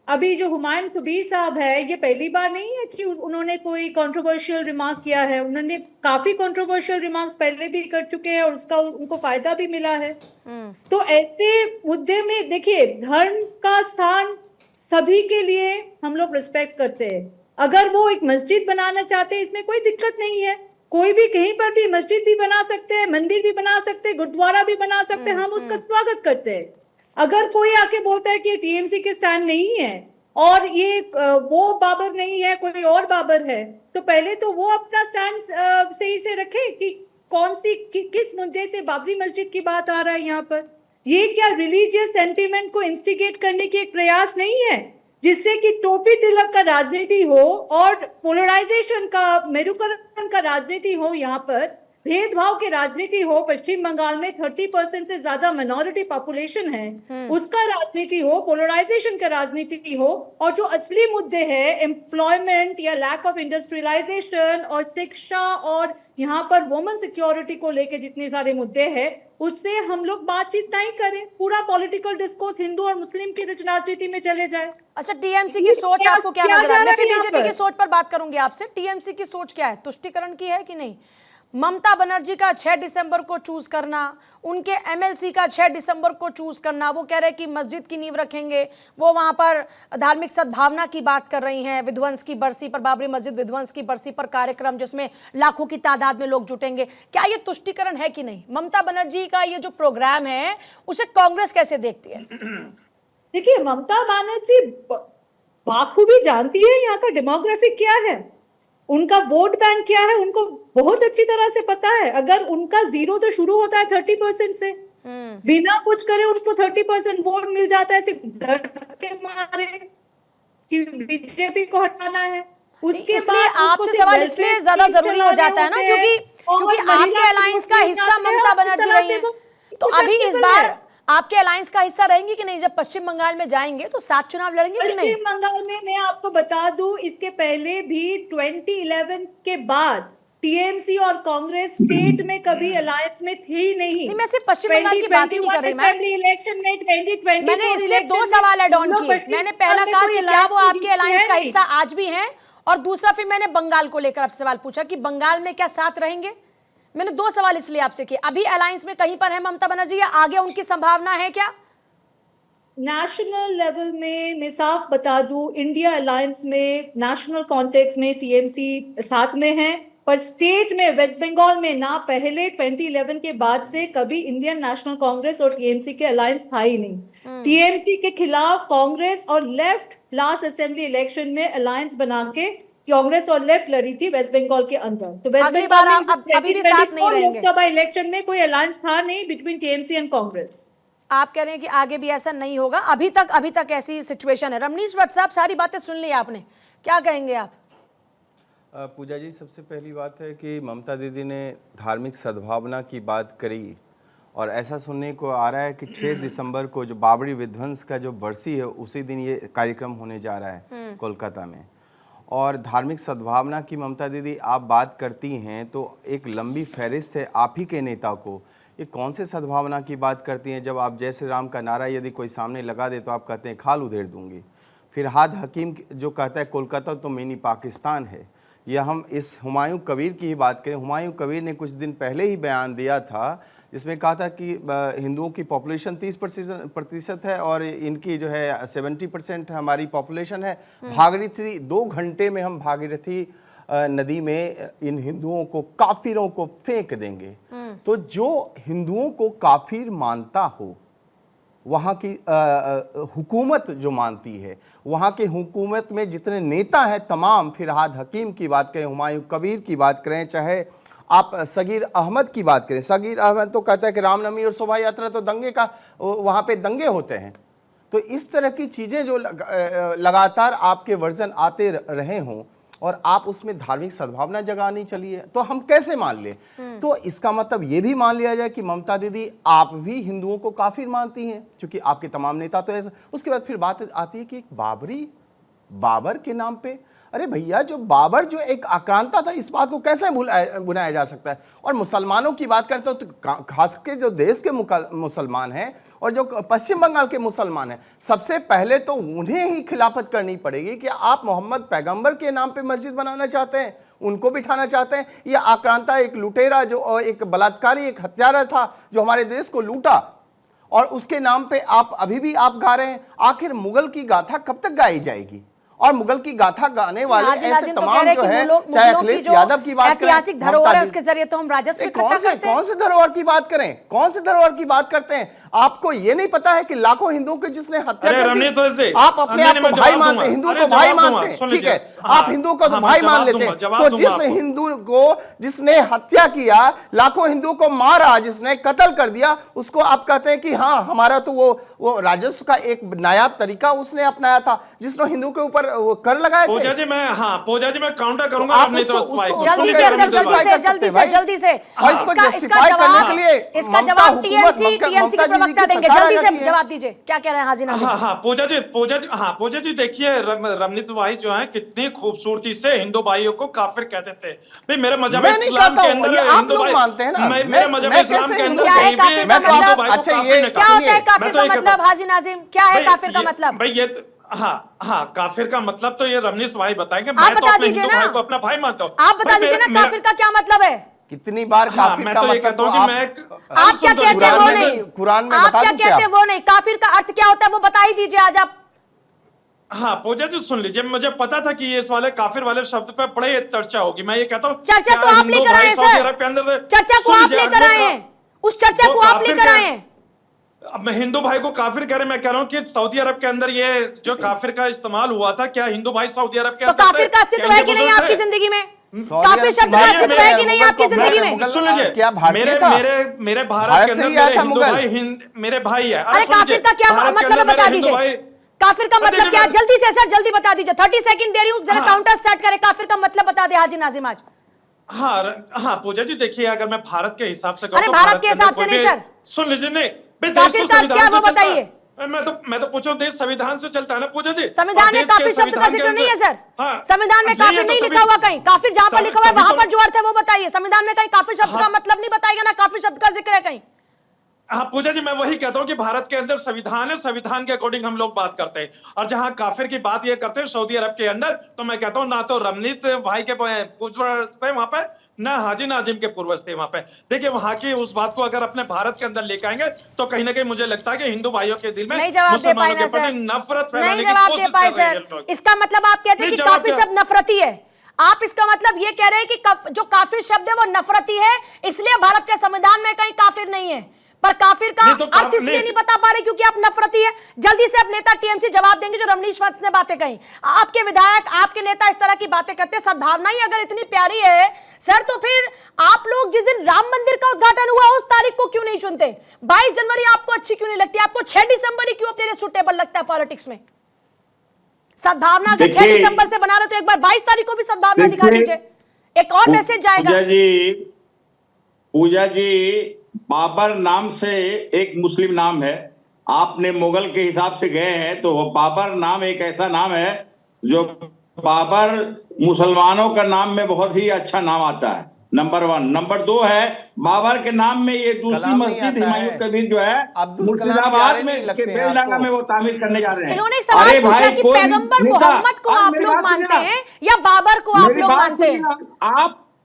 अभी जो हुमायूं कबीर साहब है, ये पहली बार नहीं है कि उन्होंने कोई कंट्रोवर्शियल रिमार्क किया है, उन्होंने काफी कंट्रोवर्शियल रिमार्क्स पहले भी कर चुके हैं और उसका उनको फायदा भी मिला है। तो ऐसे मुद्दे में देखिए, धर्म का स्थान सभी के लिए हम लोग रिस्पेक्ट करते हैं। अगर वो एक मस्जिद बनाना चाहते हैं, इसमें कोई दिक्कत नहीं है, कोई भी कहीं पर भी मस्जिद भी बना सकते हैं, मंदिर भी बना सकते हैं, गुरुद्वारा भी बना सकते हैं, हम उसका स्वागत करते हैं। अगर कोई आके बोलता है कि टीएमसी के स्टैंड नहीं है और ये वो बाबर नहीं है, कोई और बाबर है, तो पहले तो वो अपना स्टैंड सही से रखे कि कौन सी किस मुद्दे से बाबरी मस्जिद की बात आ रहा है यहाँ पर। ये क्या रिलीजियस सेंटिमेंट को इंस्टिगेट करने की एक प्रयास नहीं है जिससे कि टोपी तिलक का राजनीति हो और पोलराइजेशन का, मेरुकरण का राजनीति हो, यहाँ पर भेदभाव की राजनीति हो। पश्चिम बंगाल में 30% से ज्यादा माइनॉरिटी पॉपुलेशन है, उसका राजनीति हो, पोलराइजेशन का राजनीति हो, और जो असली मुद्दे हैं एम्प्लॉयमेंट या लैक ऑफ इंडस्ट्रियलाइजेशन और शिक्षा और यहाँ पर वुमेन सिक्योरिटी को लेके जितने सारे मुद्दे हैं, उससे हम लोग बातचीत नहीं करें, पूरा पॉलिटिकल डिस्कोर्स हिंदू और मुस्लिम की राजनीति में चले जाए। अच्छा, टीएमसी की सोच आपको क्या नजर आ रही है? फिर बीजेपी की सोच पर बात करूंगी आपसे। टीएमसी की सोच क्या है? तुष्टीकरण की है कि नहीं? ममता बनर्जी का 6 दिसंबर को चूज करना, उनके एमएलसी का 6 दिसंबर को चूज करना, वो कह रहे हैं कि मस्जिद की नींव रखेंगे, वो वहां पर धार्मिक सद्भावना की बात कर रही हैं, विध्वंस की बरसी पर, बाबरी मस्जिद विध्वंस की बरसी पर कार्यक्रम जिसमें लाखों की तादाद में लोग जुटेंगे। क्या ये तुष्टीकरण है कि नहीं? ममता बनर्जी का ये जो प्रोग्राम है उसे कांग्रेस कैसे देखती है? देखिए, ममता बनर्जी बाखूबी जानती है यहाँ का डेमोग्राफिक क्या है, उनका वोट बैंक क्या है, उनको बहुत अच्छी तरह से पता है। अगर उनका जीरो तो शुरू होता है 30% से, बिना कुछ करे उनको 30% वोट मिल जाता है सिर्फ डर के मारे कि बीजेपी को हटाना है। उसके बाद आपसे सवाल इसलिए ज्यादा जरूरी हो जाता है ना क्योंकि आपके अलायंस का हिस्सा ममता बनर्जी रही है। तो अभी इस बार आपके अलायंस का हिस्सा रहेंगी कि नहीं? जब पश्चिम बंगाल में जाएंगे तो 7 चुनाव लड़ेंगे कि नहीं? पश्चिम बंगाल में मैं आपको बता दूं, इसके पहले भी 2011 के बाद टीएमसी और कांग्रेस स्टेट में कभी अलायंस में थी नहीं। मैं सिर्फ पश्चिम बंगाल की बात ही नहीं कर रही। असेंबली इलेक्शन में 2020 मैंने इसलिए 2 सवाल ऐड ऑन किए। मैंने पहला कहा कि क्या वो आपके अलायंस का हिस्सा आज भी है, और दूसरा फिर मैंने बंगाल को लेकर आपसे सवाल पूछा कि बंगाल में क्या साथ रहेंगे। मैंने 2 सवाल इसलिए आपसे किए। अभी अलायंस में कहीं पर है ममता बनर्जी या आगे उनकी संभावना है क्या? नेशनल लेवल में मैं साफ बता दूं, इंडिया अलायंस में नेशनल कॉन्टेक्स्ट में टीएमसी साथ में है, पर स्टेट में वेस्ट बंगाल में ना पहले 2011 के बाद से कभी इंडियन नेशनल कांग्रेस और टीएमसी के अलायंस था ही नहीं। टीएमसी के खिलाफ कांग्रेस और लेफ्ट लास्ट असेंबली इलेक्शन में अलायंस बना के कांग्रेस और लेफ्ट लड़ी थी वेस्ट बंगाल के अंदर। तो वेस्ट बंगाल में अभी भी साथ नहीं रहेंगे। लोकसभा इलेक्शन में कोई अलायंस था नहीं बिटवीन टीएमसी एंड कांग्रेस। आप कह रहे हैं कि आगे भी ऐसा नहीं होगा? अभी तक ऐसी सिचुएशन है। रमनीश भट्ट साहब, सारी बातें सुन ली आपने, क्या कहेंगे आप? पूजा जी, सबसे पहली बात है कि ममता दीदी ने धार्मिक सद्भावना की बात करी, और ऐसा सुनने को आ रहा है कि 6 दिसंबर को जो बाबरी विध्वंस का जो बरसी है उसी दिन ये कार्यक्रम होने जा रहा है कोलकाता में। और धार्मिक सद्भावना की ममता दीदी आप बात करती हैं तो एक लंबी फहरिस्त है आप ही के नेता को। ये कौन से सद्भावना की बात करती हैं? जब आप जय श्री राम का नारा यदि कोई सामने लगा दे तो आप कहते हैं खाल उधेड़ दूंगी। फिरहाद हकीम जो कहता है कोलकाता तो मिनी पाकिस्तान है। या हम इस हुमायूं कबीर की ही बात करें, हुमायूं कबीर ने कुछ दिन पहले ही बयान दिया था जिसमें कहा था कि हिंदुओं की पॉपुलेशन 30% है और इनकी जो है 70% हमारी पॉपुलेशन है। भागीरथी 2 घंटे में हम भागीरथी नदी में इन हिंदुओं को, काफिरों को फेंक देंगे। तो जो हिंदुओं को काफिर मानता हो, वहाँ की हुकूमत जो मानती है, वहाँ के हुकूमत में जितने नेता हैं तमाम, फिरहाद हकीम की बात करें, हुमायूं कबीर की बात करें, चाहे आप सगीर अहमद की बात करें। सगीर अहमद तो कहता है कि रामनवमी और शोभा यात्रा तो दंगे का, वहाँ पे दंगे होते हैं। तो इस तरह की चीज़ें जो लगातार आपके वर्जन आते रहे हों, और आप उसमें धार्मिक सद्भावना जगानी चलिए, तो हम कैसे मान ले? तो इसका मतलब ये भी मान लिया जाए कि ममता दीदी आप भी हिंदुओं को काफिर मानती हैं, क्योंकि आपके तमाम नेता तो ऐसा। उसके बाद फिर बात आती है कि बाबर के नाम पे, अरे भैया जो बाबर जो एक आक्रांता था, इस बात को कैसे भुलाया जा सकता है? और मुसलमानों की बात करते हो तो खास के जो देश के मुसलमान हैं और जो पश्चिम बंगाल के मुसलमान हैं, सबसे पहले तो उन्हें ही खिलाफत करनी पड़ेगी कि आप मोहम्मद पैगंबर के नाम पे मस्जिद बनाना चाहते हैं, उनको बिठाना चाहते हैं। या आक्रांता एक लुटेरा, जो एक बलात्कारी, एक हत्यारा था जो हमारे देश को लूटा, और उसके नाम पे आप अभी भी आप गा रहे हैं। आखिर मुगल की गाथा कब तक गाई जाएगी? और मुगल की गाथा गाने वाले ऐसे तमाम जो है, चाहे अखिलेश यादव की बात करें, ऐतिहासिक धरोहर है, उसके जरिए तो हम राजस्व इकट्ठा करते हैं। कौन से धरोहर की बात करें? कौन से धरोहर की बात करते हैं? आपको ये नहीं पता है कि लाखों हिंदुओं के जिसने हत्या कर दी, आप अपने आप को भाई मानते हैं, हिंदू को भाई मानते हैं, ठीक है, आप हिंदू को तो भाई मान लेते हैं। तो जिस हिंदू को जिसने हत्या किया, लाखों हिंदुओं को मारा, जिसने कत्ल कर दिया, उसको आप कहते हैं कि हाँ हमारा तो वो राजस्व का एक नायाब तरीका उसने अपनाया था, जिसने हिंदू के ऊपर वो कर लगाए थे। पूजा जी मैं काउंटर करूंगा जल्दी से और इसको जस्टिफाई करने के लिए इसका जवाब टीएमसी के प्रवक्ता देंगे। जल्दी से जवाब दीजिए, क्या कह रहे हैं हाजी नाज़िम? पूजा जी देखिए, रमनीत भाई जो है कितनी खूबसूरती से हिंदू भाइयों को काफिर कहते थे। भाई मेरे मजहब इस्लाम के अंदर आप लोग मानते हैं ना, मेरे मजहब इस्लाम के अंदर क्या होता है काफिर का मतलब? हाजी नाज़िम, क्या है काफिर का मतलब? भाई ये हाँ काफिर का मतलब तो ये रमनीत भाई बताएंगे। मैं तो अपने हिंदू भाई को अपना भाई मानता हूँ। आप बता दीजिए ना काफिर का क्या मतलब है? कितनी बार काफिर मैं का तो ये मतलब कहता हूँ कि आप क्या कहते हैं वो नहीं, कुरान में आप क्या कहते हैं वो नहीं, काफिर का अर्थ क्या होता है वो बता ही दीजिए आज आप। हाँ पूजा जी सुन लीजिए, मुझे पता था कि ये इस वाले काफिर वाले शब्द पे बड़े चर्चा होगी। मैं ये कहता हूँ चर्चा तो आप लेकर आए सर, चर्चा को आप लेकर आए हैं, उस चर्चा को आप लेकर आए हैं। अब मैं हिंदू भाई को काफिर कह रहे, मैं कह रहा हूँ कि सऊदी अरब के अंदर ये जो काफिर का इस्तेमाल हुआ था, क्या हिंदू भाई सऊदी अरब के अंदर काफिर का अस्तित्व है कि नहीं आपकी जिंदगी में? काफिर शब्द का अस्तित्व है कि नहीं आपकी जिंदगी में? सुन लीजिए, क्या मेरे भारत के अंदर मेरे हिंदू भाई मेरे भाई है। अरे काफिर का क्या मतलब है बता दीजिए, काफिर का मतलब क्या? जल्दी से सर जल्दी बता दीजिए, 30 सेकंड दे रही हूँ, जरा काउंटर स्टार्ट करें। काफिर का मतलब बता दे हाजी नाज़िम आज। हाँ पूजा जी देखिए, अगर मैं भारत के हिसाब से अरे भारत के हिसाब से नहीं सर, सुन लीजिए, नहीं काफिर का क्या वो बताइए। मैं तो पूछ रहा हूँ, देश संविधान से चलता है ना पूजा जी। संविधान में काफिर शब्द का जिक्र नहीं है सर, संविधान में काफिर नहीं लिखा हुआ कहीं। काफिर जहां पर लिखा हुआ है वहां पर जो अर्थ है वो बताइए। संविधान में कहीं काफिर शब्द का मतलब नहीं बताएगा ना, काफिर शब्द का जिक्र है कहीं। हाँ पूजा जी मैं वही कहता हूँ कि भारत के अंदर संविधान है, संविधान के अकॉर्डिंग हम लोग बात करते हैं। और जहां काफिर की बात ये करते हैं सऊदी अरब के अंदर, तो मैं कहता हूँ ना तो रमनीत भाई के पूर्वज थे वहां पे, ना हाजी नाजिम के पूर्वज थे वहां पे। देखिए वहां की उस बात को अगर अपने भारत के अंदर लेकर आएंगे तो कहीं ना कहीं मुझे लगता है कि हिंदू भाइयों के दिल में मुसलमानों के प्रति नफरत फैलाने की कोशिश कर रहे हैं। इसका मतलब आप कहते हैं कि काफिर शब्द नफरती है, आप इसका मतलब ये कह रहे हैं कि जो काफिर शब्द है वो नफरती है, इसलिए भारत के संविधान में कहीं काफिर नहीं है। पर काफिर का अर्थ इसलिए नहीं बता पा रहे क्योंकि आप नफरती है। जल्दी से अब नेता टीएमसी जवाब देंगे जो रमनीश वत्स ने बातें कही। आपके विधायक, आपके नेता इस तरह की बातें करते हैं, सद्भावना ही अगर इतनी प्यारी है सर, तो फिर आप लोग जिस दिन राम मंदिर का उद्घाटन हुआ उस तारीख को क्यों नहीं चुनते? 22 जनवरी आपको अच्छी क्यों नहीं लगती? आपको 6 दिसंबर ही क्यों अपने लिए सुटेबल लगता है पॉलिटिक्स में? सद्भावना अगर 6 दिसंबर से बना रहे तो एक बार 22 तारीख को भी सद्भावना दिखा दीजिए, एक और मैसेज जाएगा। पूजा जी बाबर नाम से एक मुस्लिम नाम है, आपने मुगल के हिसाब से गए हैं, तो बाबर नाम एक ऐसा नाम है जो बाबर मुसलमानों का नाम में बहुत ही अच्छा नाम आता है, नंबर 1। नंबर 2 है बाबर के नाम में ये दूसरी मस्जिद हुमायूं कबीर जो है मुर्शिदाबाद में बेलडांगा में वो तामीर करने जा रहे हैं। इन्होंने एक सवाल पूछा कि पैगंबर मोहम्मद को आप लोग मानते हैं या बाबर को आप लोग मानते हैं?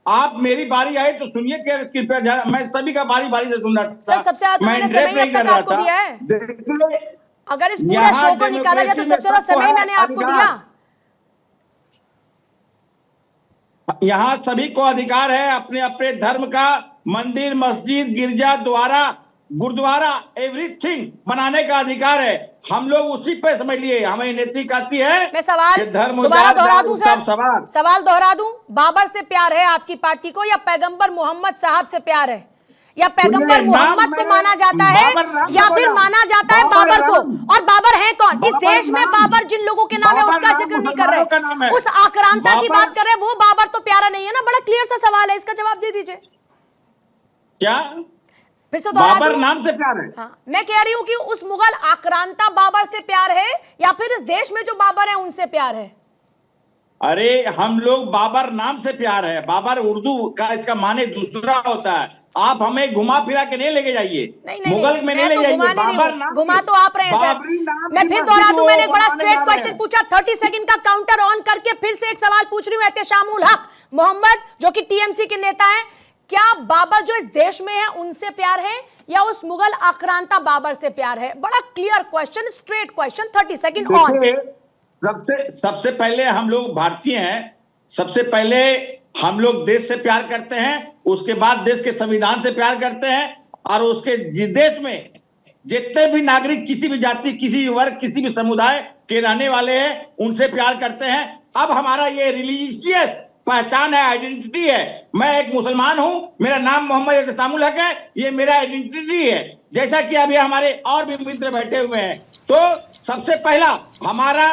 आप मेरी बारी आए तो सुनिए, कृपया, मैं सभी का बारी बारी से सुन रहा था। सबसे ज्यादा मैंने समय अब तक आपको दिया है। अगर इस पूरे शो को निकाला जाए तो सबसे ज्यादा समय मैंने आपको दिया। यहाँ सभी को अधिकार है अपने अपने धर्म का मंदिर, मस्जिद, गिरजा, द्वारा, गुरुद्वारा, एवरीथिंग बनाने का अधिकार है। हम लोग उसी पे समझ लिए, हमें नैतिक आती है। मैं सवाल दोबारा दोहरा दूं सर, सवाल दोहरा दूं, बाबर से प्यार है आपकी पार्टी को या पैगंबर मोहम्मद साहब से प्यार है? या पैगंबर मोहम्मद को माना जाता है या फिर माना जाता है बाबर को? और बाबर है कौन? इस देश में बाबर जिन लोगों के नाम है उसका जिक्र नहीं कर रहे, उस आक्रांता की बात कर रहे हैं, वो बाबर तो प्यारा नहीं है ना। बड़ा क्लियर सा सवाल है, इसका जवाब दे दीजिए। क्या फिर से बाबर नाम से प्यार है? हाँ, मैं कह रही हूं कि उस मुगल आक्रांता बाबर से प्यार है या फिर इस देश में जो बाबर है उनसे प्यार है? अरे हम लोग बाबर नाम से प्यार है। बाबर उर्दू का इसका माने दूसरा होता है। आप हमें घुमा फिरा के नहीं लेके जाइए, मुगल में नहीं ले जाइए। बाबर नाम घुमा तो आप रहे हैं सर। मैं फिर दोहरा दूं, मैंने एक बड़ा स्ट्रेट क्वेश्चन पूछा, 30 सेकंड का काउंटर ऑन करके फिर से एक सवाल पूछ रही हूं एहतेशामुल हक मोहम्मद, जो कि टीएमसी के नेता हैं। क्या बाबर जो इस देश में है उनसे प्यार है या उस मुगल आक्रांता बाबर से प्यार है? बड़ा clear question, straight question, 30 second on. सबसे पहले हम लोग भारतीय हैं, सबसे पहले हम लोग देश से प्यार करते हैं, उसके बाद देश के संविधान से प्यार करते हैं, और उसके देश में जितने भी नागरिक किसी भी जाति, किसी भी वर्ग, किसी भी समुदाय के रहने वाले हैं उनसे प्यार करते हैं। अब हमारा ये रिलीजियस पहचान है, आइडेंटिटी है। मैं एक मुसलमान हूं, मेरा नाम मोहम्मद एहतेशामुल हक है, ये मेरा आइडेंटिटी है। जैसा कि अभी हमारे और भी मित्र बैठे हुए हैं, तो सबसे पहला हमारा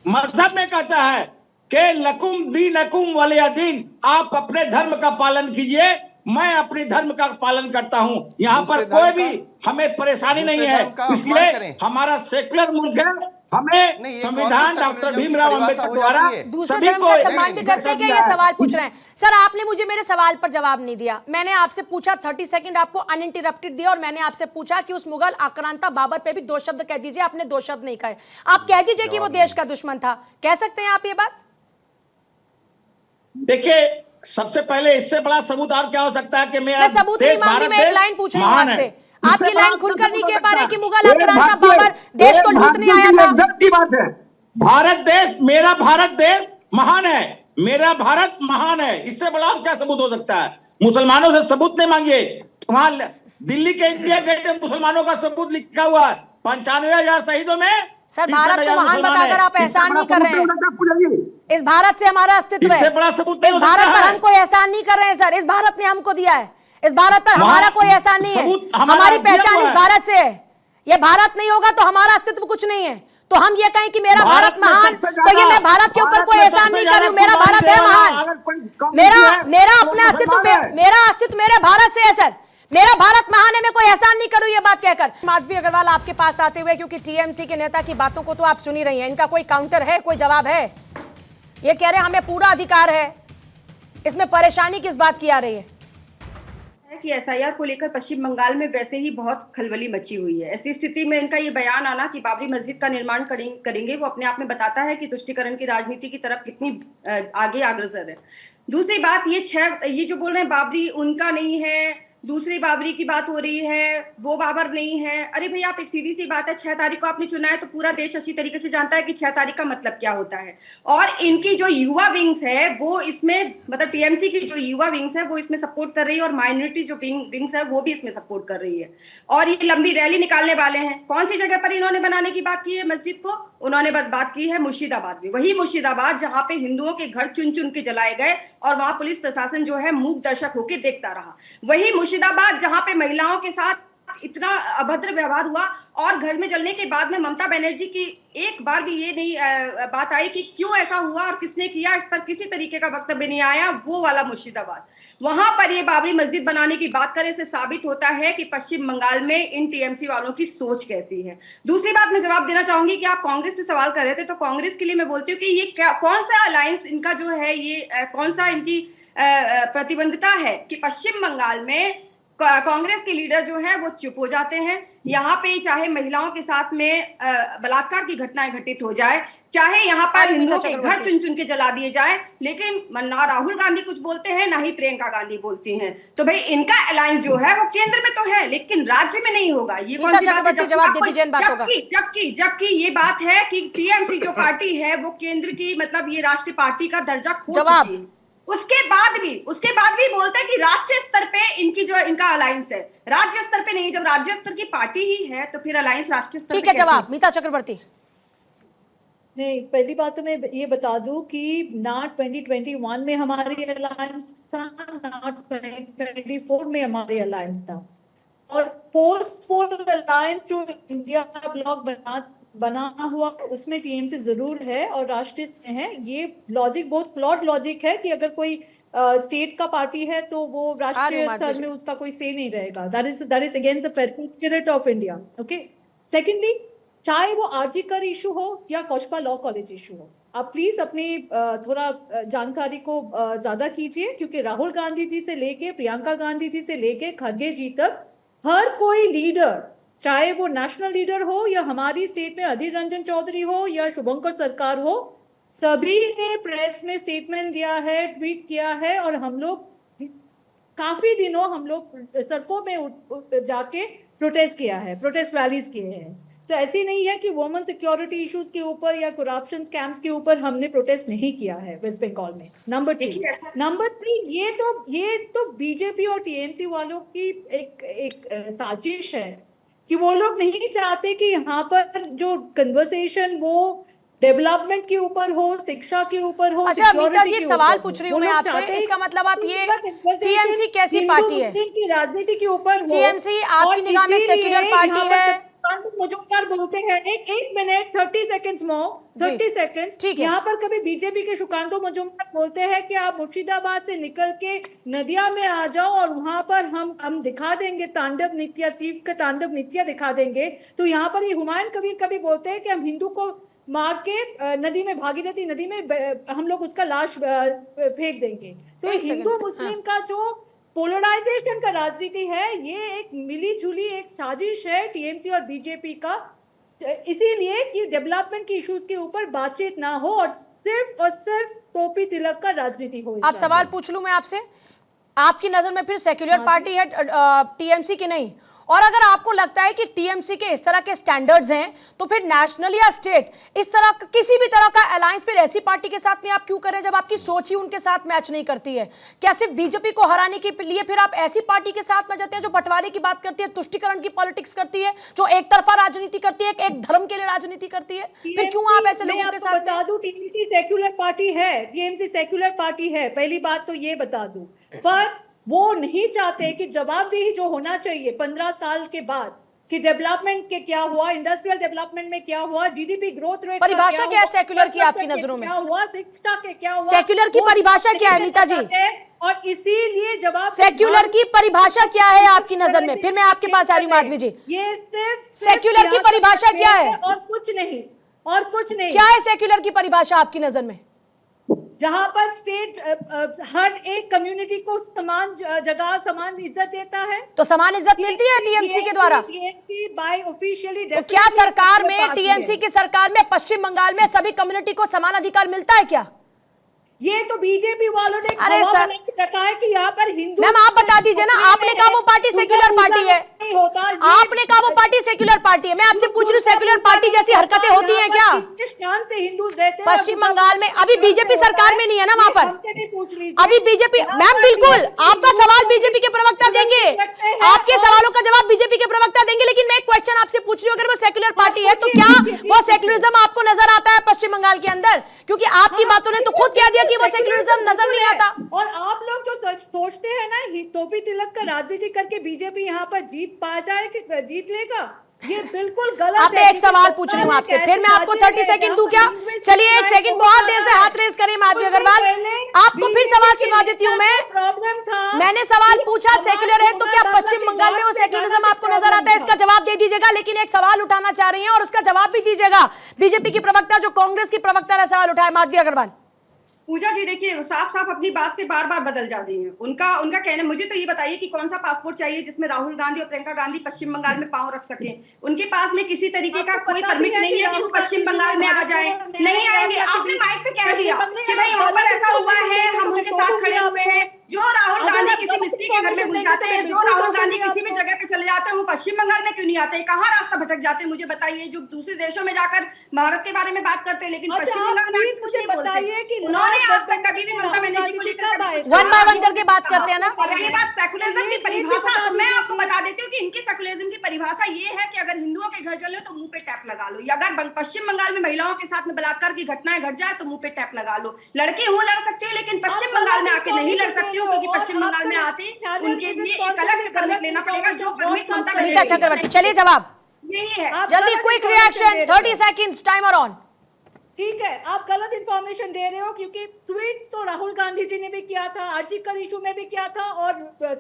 मजहब में कहता है कि लकुम दीनकुम वलिया दीन, आप अपने धर्म का पालन कीजिए, मैं अपने धर्म का पालन करता हूं। यहाँ पर कोई भी हमें परेशानी नहीं है, इसलिए हमारा सेकुलर मुल्क है। हमें संविधान डॉक्टर भीमराव अंबेडकर द्वारा दूसरे धर्म का सम्मान भी करते हैं क्या? ये सवाल पूछ रहे हैं सर। आपने मुझे मेरे सवाल पर जवाब नहीं दिया। मैंने आपसे पूछा, 30 सेकंड आपको अनइंटरप्टेड दिया, और मैंने आपसे पूछा कि उस मुगल आक्रांता बाबर पे भी 2 शब्द कह दीजिए। आपने 2 शब्द नहीं कहे। आप कह दीजिए कि वो देश का दुश्मन था। कह सकते हैं आप ये बात? देखिए, सबसे पहले इससे बड़ा सबूत और क्या हो सकता है कि मैं सबूत नहीं मांग रही, मैं एक लाइन पूछ रही हूँ आपसे। आप ये लाइन खुलकर नहीं कह पा रहे कि मुगल आक्रांता बाबर देश को लूटने आया था। बात है, भारत देश, मेरा भारत देश महान है, मेरा भारत महान है, इससे बड़ा क्या सबूत हो सकता है? मुसलमानों से सबूत नहीं मांगिए। वहां दिल्ली के इंडिया गेट में मुसलमानों का सबूत लिखा हुआ है, 95,000 शहीदों में सर भारत को महान बताकर आप एहसान नहीं कर रहे हैं। इस भारत से हमारा अस्तित्व है, बड़ा सबूत इस भारत पर हम कोई एहसान नहीं कर रहे हैं सर। इस भारत ने हमको दिया है, इस भारत पर हमारा कोई एहसान नहीं है। हमारी पहचान इस भारत से है। ये भारत नहीं होगा तो हमारा अस्तित्व कुछ नहीं है। तो हम ये कहें कि मेरा भारत महान, तो ये मैं भारत के ऊपर कोई एहसान नहीं कर रही हूं। मेरा भारत है महान, मेरा अपना अस्तित्व, मेरा अस्तित्व मेरे भारत से है सर। मेरा भारत महान है, मैं कोई एहसान नहीं करूं ये बात कहकर। माधवी अग्रवाल आपके पास आते हुए, क्योंकि टीएमसी के नेता की बातों को तो आप सुन ही रही हैं, इनका कोई काउंटर है, कोई जवाब है? ये कह रहे हैं हमें पूरा अधिकार है, इसमें परेशानी किस बात की आ रही है? कि एसआईआर को लेकर पश्चिम बंगाल में वैसे ही बहुत खलबली मची हुई है। ऐसी स्थिति में इनका ये बयान आना कि बाबरी मस्जिद का निर्माण करेंगे, वो अपने आप में बताता है कि तुष्टीकरण की राजनीति की तरफ कितनी आगे अग्रसर है। दूसरी बात, ये जो बोल रहे हैं बाबरी उनका नहीं है, दूसरी बाबरी की बात हो रही है, वो बाबर नहीं है। अरे भाई, आप एक सीधी सी बात है, 6 तारीख को आपने चुना है तो पूरा देश अच्छी तरीके से जानता है कि 6 तारीख का मतलब क्या होता है। और इनकी जो युवा विंग्स है वो इसमें, मतलब टीएमसी की जो युवा विंग्स है वो इसमें सपोर्ट कर रही है, और माइनॉरिटी जो विंग्स है वो भी इसमें सपोर्ट कर रही है। और ये लंबी रैली निकालने वाले हैं। कौन सी जगह पर इन्होंने बनाने की बात की है मस्जिद को? उन्होंने बात की है मुर्शिदाबाद में। वही मुर्शिदाबाद जहां पे हिंदुओं के घर चुन चुन के जलाए गए और वहां पुलिस प्रशासन जो है मूक दर्शक होकर देखता रहा। वही मुर्शिदाबाद जहां पे महिलाओं के साथ इतना अभद्र व्यवहार हुआ, और घर में जलने के बाद में ममता बनर्जी की एक बार भी ये नहीं बात आई कि क्यों ऐसा हुआ और किसने किया, इस पर किसी तरीके का वक्तव्य नहीं आया। वो वाला मुर्शिदाबाद, वहां पर ये बाबरी मस्जिद बनाने की बात करे से साबित होता है कि पश्चिम बंगाल में इन टीएमसी वालों की सोच कैसी है। दूसरी बात मैं जवाब देना चाहूंगी कि आप कांग्रेस से सवाल कर रहे थे, तो कांग्रेस के लिए मैं बोलती हूँ कि ये कौन सा अलायंस इनका जो है, ये कौन सा इनकी प्रतिबंधता है कि पश्चिम बंगाल में कांग्रेस के लीडर जो है वो चुप हो जाते हैं। यहाँ पे चाहे महिलाओं के साथ में बलात्कार की घटनाएं घटित हो जाए, चाहे यहाँ पर हिंदुओं के घर चुन चुन के जला दिए जाए, लेकिन ना राहुल गांधी कुछ बोलते हैं, ना ही प्रियंका गांधी बोलती हैं। तो भाई इनका अलायंस जो है वो केंद्र में तो है, लेकिन राज्य में नहीं होगा। ये कौन सी बात है? जबकि ये बात है कि टीएमसी जो पार्टी है वो केंद्र की, मतलब ये राष्ट्रीय पार्टी का दर्जा खो चुकी है। उसके बाद भी बोलते हैं कि राष्ट्रीय स्तर पे इनका अलायंस है, राज्य स्तर पे नहीं। जब राज्य स्तर की पार्टी ही है तो फिर अलायंस राष्ट्रीय स्तर पे ठीक है। जवाब मीता चक्रवर्ती। नहीं, पहली बात तो मैं ये बता दूं कि ना 2021 में हमारी अलायंस था, ना 2024 में हमारी अलायंस था। और पोस्ट पोल अलायंस जो इंडिया ब्लॉक बना हुआ उसमें टीएमसी जरूर है और राष्ट्रीय है। ये लॉजिक बहुत फ्लॉड लॉजिक है कि अगर कोई स्टेट का पार्टी है तो वो राष्ट्रीय स्तर में उसका कोई से नहीं रहेगा। That is against the spirit of India. Okay, secondly, चाहे वो आरजी कर इशू हो या कोचपा लॉ कॉलेज इशू हो, आप प्लीज अपनी थोड़ा जानकारी को ज्यादा कीजिए, क्योंकि राहुल गांधी जी से लेके प्रियंका गांधी जी से लेके खड़गे जी तक हर कोई लीडर, चाहे वो नेशनल लीडर हो या हमारी स्टेट में अधीर रंजन चौधरी हो या शुभंकर सरकार हो, सभी ने प्रेस में स्टेटमेंट दिया है, ट्वीट किया है। और हम लोग काफी दिनों हम लोग सड़कों में जाके प्रोटेस्ट किया है, प्रोटेस्ट रैलीज किए हैं। तो ऐसी नहीं है कि वुमेन सिक्योरिटी इश्यूज के ऊपर या करप्शन स्कैम्स के ऊपर हमने प्रोटेस्ट नहीं किया है वेस्ट बंगाल में। नंबर 3, ये तो बीजेपी और टीएमसी वालों की एक साजिश है कि वो लोग नहीं चाहते कि यहाँ पर जो कन्वर्सेशन वो डेवलपमेंट के ऊपर हो, शिक्षा के ऊपर हो। अच्छा अमिता जी, एक सवाल पूछ रही हूँ मैं आपसे, इसका मतलब आप ये टीएमसी कैसी पार्टी है? की राजनीति के ऊपर टीएमसी आपकी निगाह में सेक्युलर पार्टी है? मुजुमदार बोलते हैं, एक मिनट 30 सेकंड्स मोर, 30 सेकंड्स। यहाँ पर कभी बीजेपी के सुकांतो मुजुमदार बोलते हैं कि आप मुर्शिदाबाद से निकल के नदिया में आ जाओ और वहां पर हम दिखा देंगे तांडव नृत्य, शिव का तांडव नृत्य दिखा देंगे। तो यहाँ पर ये हुमायूं कबीर कभी बोलते हैं कि हम हिंदू को मार के नदी में, भागीरथी नदी में हम लोग उसका लाश फेंक देंगे। तो हिंदू मुस्लिम का जो पोलराइजेशन का राजनीति है, ये एक मिली जुली एक साजिश है टीएमसी और बीजेपी का, इसीलिए कि डेवलपमेंट की इश्यूज के ऊपर बातचीत ना हो और सिर्फ टोपी तिलक का राजनीति हो। आप सवाल पूछ लूं मैं आपसे, आपकी नजर में फिर सेक्युलर पार्टी है टीएमसी की नहीं? और अगर आपको लगता है कि टीएमसी के इस तरह के स्टैंडर्ड्स हैं, तो फिर नेशनल या स्टेट इस तरह का किसी भी तरह का अलायंस फिर ऐसी पार्टी के साथ में आप क्यों करें जब आपकी सोच ही उनके साथ मैच नहीं करती है? क्या सिर्फ बीजेपी को हराने के लिए फिर आप ऐसी पार्टी के साथ में जाते हैं जो बंटवारे की बात करती है, तुष्टिकरण की पॉलिटिक्स करती है, जो एक तरफा राजनीति करती है, एक धर्म के लिए राजनीति करती है? फिर क्यों आप ऐसे लोगों के साथ? बता दूं, टीएमसी सेक्युलर पार्टी है, टीएमसी सेक्युलर पार्टी है, पहली बात तो ये बता दूं। पर वो नहीं चाहते कि जवाबदेही जो होना चाहिए 15 साल के बाद कि डेवलपमेंट के क्या हुआ, इंडस्ट्रियल डेवलपमेंट में क्या हुआ, जीडीपी ग्रोथ रेट, परिभाषा क्या है सेक्युलर की आपकी नजरों में? क्या हुआ, शिक्षा के क्या हुआ, सेक्युलर की परिभाषा क्या है नीता जी? और इसीलिए जवाब सेक्युलर की परिभाषा क्या है आपकी नजर में? फिर मैं आपके पास आ रही हूं माधवी जी। ये सिर्फ सेक्युलर की परिभाषा क्या है? और कुछ नहीं, और कुछ नहीं। क्या है सेक्युलर की परिभाषा आपकी नजर में? जहां पर स्टेट हर एक कम्युनिटी को समान जगह, समान इज्जत देता है। तो समान इज्जत मिलती है टीएमसी के द्वारा? टीएमसी बाय ऑफिशियली तो क्या सरकार में, टीएमसी की सरकार में पश्चिम बंगाल में सभी कम्युनिटी को समान अधिकार मिलता है क्या? ये तो बीजेपी वालों ने अरे सर रखा है कि यहाँ पर हिंदू। मैम आप बता दीजिए ना, आपने कहा वो पार्टी सेक्युलर पार्टी है, आपने कहा वो पार्टी सेक्युलर पार्टी है। मैं आपसे पूछ रही हूँ, सेक्युलर पार्टी जैसी हरकतें होती हैं क्या से हिंदू रहते हैं पश्चिम बंगाल में? अभी बीजेपी सरकार में नहीं है ना वहाँ पर, अभी बीजेपी। मैम बिल्कुल आपका सवाल बीजेपी के प्रवक्ता देंगे, आपके सवालों का जवाब बीजेपी के प्रवक्ता देंगे, लेकिन मैं एक क्वेश्चन आपसे पूछ रही हूँ, अगर वो सेक्युलर पार्टी है तो क्या वो सेक्युलरिज्म आपको नजर आता है पश्चिम बंगाल के अंदर? क्योंकि आपकी बातों ने तो खुद कह दिया कि वो सेक्युलरिज्म नजर नहीं आता। और आप लोग जो सोचते हैं ना टोपी तिलक का राजनीति करके बीजेपी यहाँ पर जीत पा जाए, जीत लेगा, ये बिल्कुल गलत है। मैं एक सवाल पूछ रही हूँ आपसे, फिर मैं आपको 30 सेकंड दूं क्या? चलिए एक सेकंड, बहुत देर से हाथ रेस करें माधवी अग्रवाल, आपको फिर सवाल सुनवा देती हूँ मैं। प्रॉब्लम था, मैंने सवाल पूछा सेक्युलर है तो क्या पश्चिम बंगाल में वो सेक्युलरिज्म आपको नजर आता है? इसका जवाब दे दीजिएगा, लेकिन एक सवाल उठाना चाह रही है और उसका जवाब भी दीजिएगा। बीजेपी की प्रवक्ता जो कांग्रेस की प्रवक्ता ने सवाल उठाया, माधवी अग्रवाल। पूजा जी देखिए, साफ साफ अपनी बात से बार बार बदल जाती हैं। उनका कहना, मुझे तो ये बताइए कि कौन सा पासपोर्ट चाहिए जिसमें राहुल गांधी और प्रियंका गांधी पश्चिम बंगाल में पांव रख सकें? उनके पास में किसी तरीके का कोई परमिट नहीं है कि वो पश्चिम बंगाल में आ जाए, नहीं आएंगे। आपने माइक पे कह दिया कि भाई यहाँ पर ऐसा हुआ है, हम उनके साथ खड़े हुए हैं। जो राहुल गांधी किसी मिस्त्री के घर में घुस जाते हैं, जो राहुल गांधी किसी भी जगह पे चले जाते हैं, वो पश्चिम बंगाल में क्यों नहीं आते? कहाँ रास्ता भटक जाते हैं मुझे बताइए। जो दूसरे देशों में जाकर भारत के बारे में बात करते हैं, लेकिन पश्चिम बंगाल में कुछ नहीं बोलते। उन्होंने आज तक कभी भी ममता बनर्जी को लेकर वन बाय वन करके बात करते हैं ना। और रही बात सेकुलरिज्म की परिभाषा, तो मैं आपको बता देती हूँ कि इनकी सेकुलरिज्म की परिभाषा ये है कि अगर हिंदुओं के घर चले तो मुंह पे टैप लगा लो, या अगर पश्चिम बंगाल में महिलाओं के साथ में बलात्कार की घटनाएं घट जाए तो मुंह पे टैप लगा लो। लड़की हूँ लड़ सकती हूँ, लेकिन पश्चिम बंगाल में आके नहीं लड़ सकती हूँ, क्योंकि पश्चिम बंगाल में आते उनके लिए एक अलग से परमिट लेना पड़ेगा, जो परमिट ममता मीता चक्रवर्ती, चलिए जवाब यही है। जल्दी, quick reaction, 30 seconds, timer on. ठीक है, आप गलत इंफॉर्मेशन दे रहे हो, क्योंकि ट्वीट तो राहुल गांधी जी ने भी किया था, आर्टिकल इशू में भी किया था, और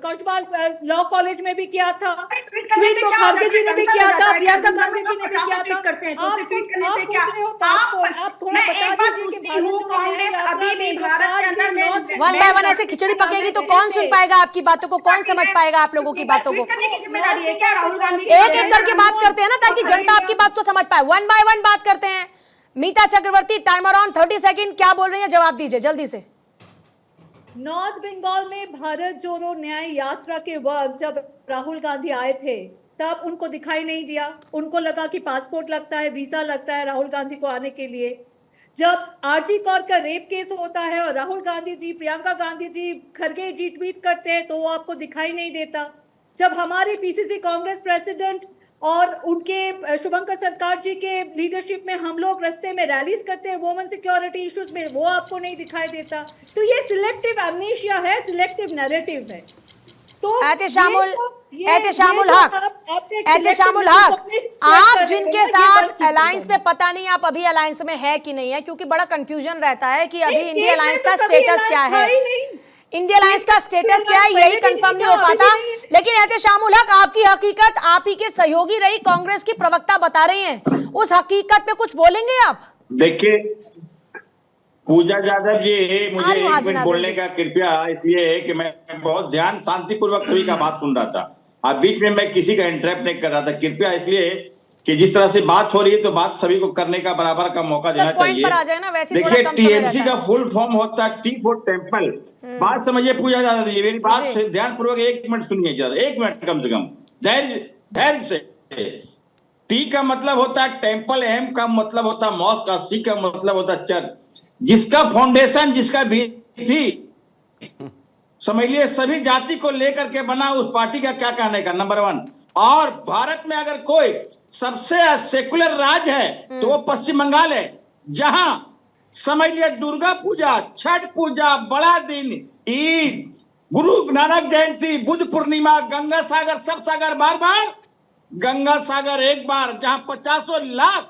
कोचबाल लॉ कॉलेज में भी किया था। ट्वीट तो खड़गे जी ने भी किया था, प्रियंका गांधी जी ने भी किया था। करते हैं तो ट्वीट करने से क्या? आप थोड़ा बता दीजिए कि कांग्रेस अभी भी भारत के अंदर में वन बाय वन ऐसे खिचड़ी पकेगी तो कौन सुन पाएगा आपकी बातों को, कौन समझ पाएगा आप लोगों की बातों को? करने की जिम्मेदारी है क्या राहुल गांधी? एक एक करके बात करते हैं ना, ताकि जनता आपकी बात को समझ पाए। वन बाय वन बात करते हैं। मीता चक्रवर्ती, टाइमर ऑन, 30 सेकंड, क्या बोल रही है जवाब दीजिए जल्दी से। नॉर्थ बंगाल में भारत जोड़ो न्याय यात्रा के वक्त जब राहुल गांधी आए थे, तब उनको दिखाई नहीं दिया। उनको लगा कि पासपोर्ट लगता है, वीजा लगता है राहुल गांधी को आने के लिए। जब आरजी कौर का रेप केस होता है और राहुल गांधी जी, प्रियंका गांधी जी, खड़गे जी ट्वीट करते हैं, तो वो आपको दिखाई नहीं देता। जब हमारे पीसीसी कांग्रेस प्रेसिडेंट और उनके शुभंकर सरकार जी के लीडरशिप में हम लोग रास्ते में रैलीज करते हैं वुमेन सिक्योरिटी इश्यूज में, वो आपको नहीं दिखाई देता। तो ये सिलेक्टिव एमनेशिया है, सिलेक्टिव नैरेटिव है। तो एहतेशामुल हक, आप जिनके साथ अलायंस में, पता नहीं आप अभी अलायंस में है कि नहीं है, क्योंकि बड़ा कंफ्यूजन रहता है कि अभी इंडिया अलायंस का स्टेटस क्या है, इंडिया अलायंस का स्टेटस क्या है, यही कंफर्म नहीं हो पाता। लेकिन एहतेशामुल हक, आपकी हकीकत आप ही के सहयोगी रही कांग्रेस की प्रवक्ता बता रही हैं, उस हकीकत पे कुछ बोलेंगे आप? देखिए पूजा यादव जी, मुझे एक मिनट बोलने का कृपया, इसलिए कि मैं बहुत ध्यान शांतिपूर्वक सभी का बात सुन रहा था। अब बीच में मैं किसी का इंटरप्ट नहीं कर रहा था, कृपया, इसलिए कि जिस तरह से बात हो रही है तो बात सभी को करने का बराबर का मौका देना चाहिए। देखिए टीएमसी का फुल फॉर्म होता है टी फॉर टेम्पल। बात समझिए पूजा यादव जी, मेरी बात से ध्यानपूर्वक 1 मिनट सुनिए, ज्यादा 1 मिनट कम से कम धैर्य से। टी का मतलब होता है टेम्पल, एम का मतलब होता है मॉस्क, और सी का मतलब होता है चर्च। जिसका फाउंडेशन, जिसका भी थी, समझिए सभी जाति को लेकर के बना, उस पार्टी का क्या कहने का, नंबर 1। और भारत में अगर कोई सबसे सेकुलर राज है तो वो पश्चिम बंगाल है, जहां समझ लिया दुर्गा पूजा, छठ पूजा, बड़ा दिन, ईद, गुरु नानक जयंती, बुद्ध पूर्णिमा, गंगा सागर, सब सागर बार बार, गंगा सागर एक बार, जहां 50 लाख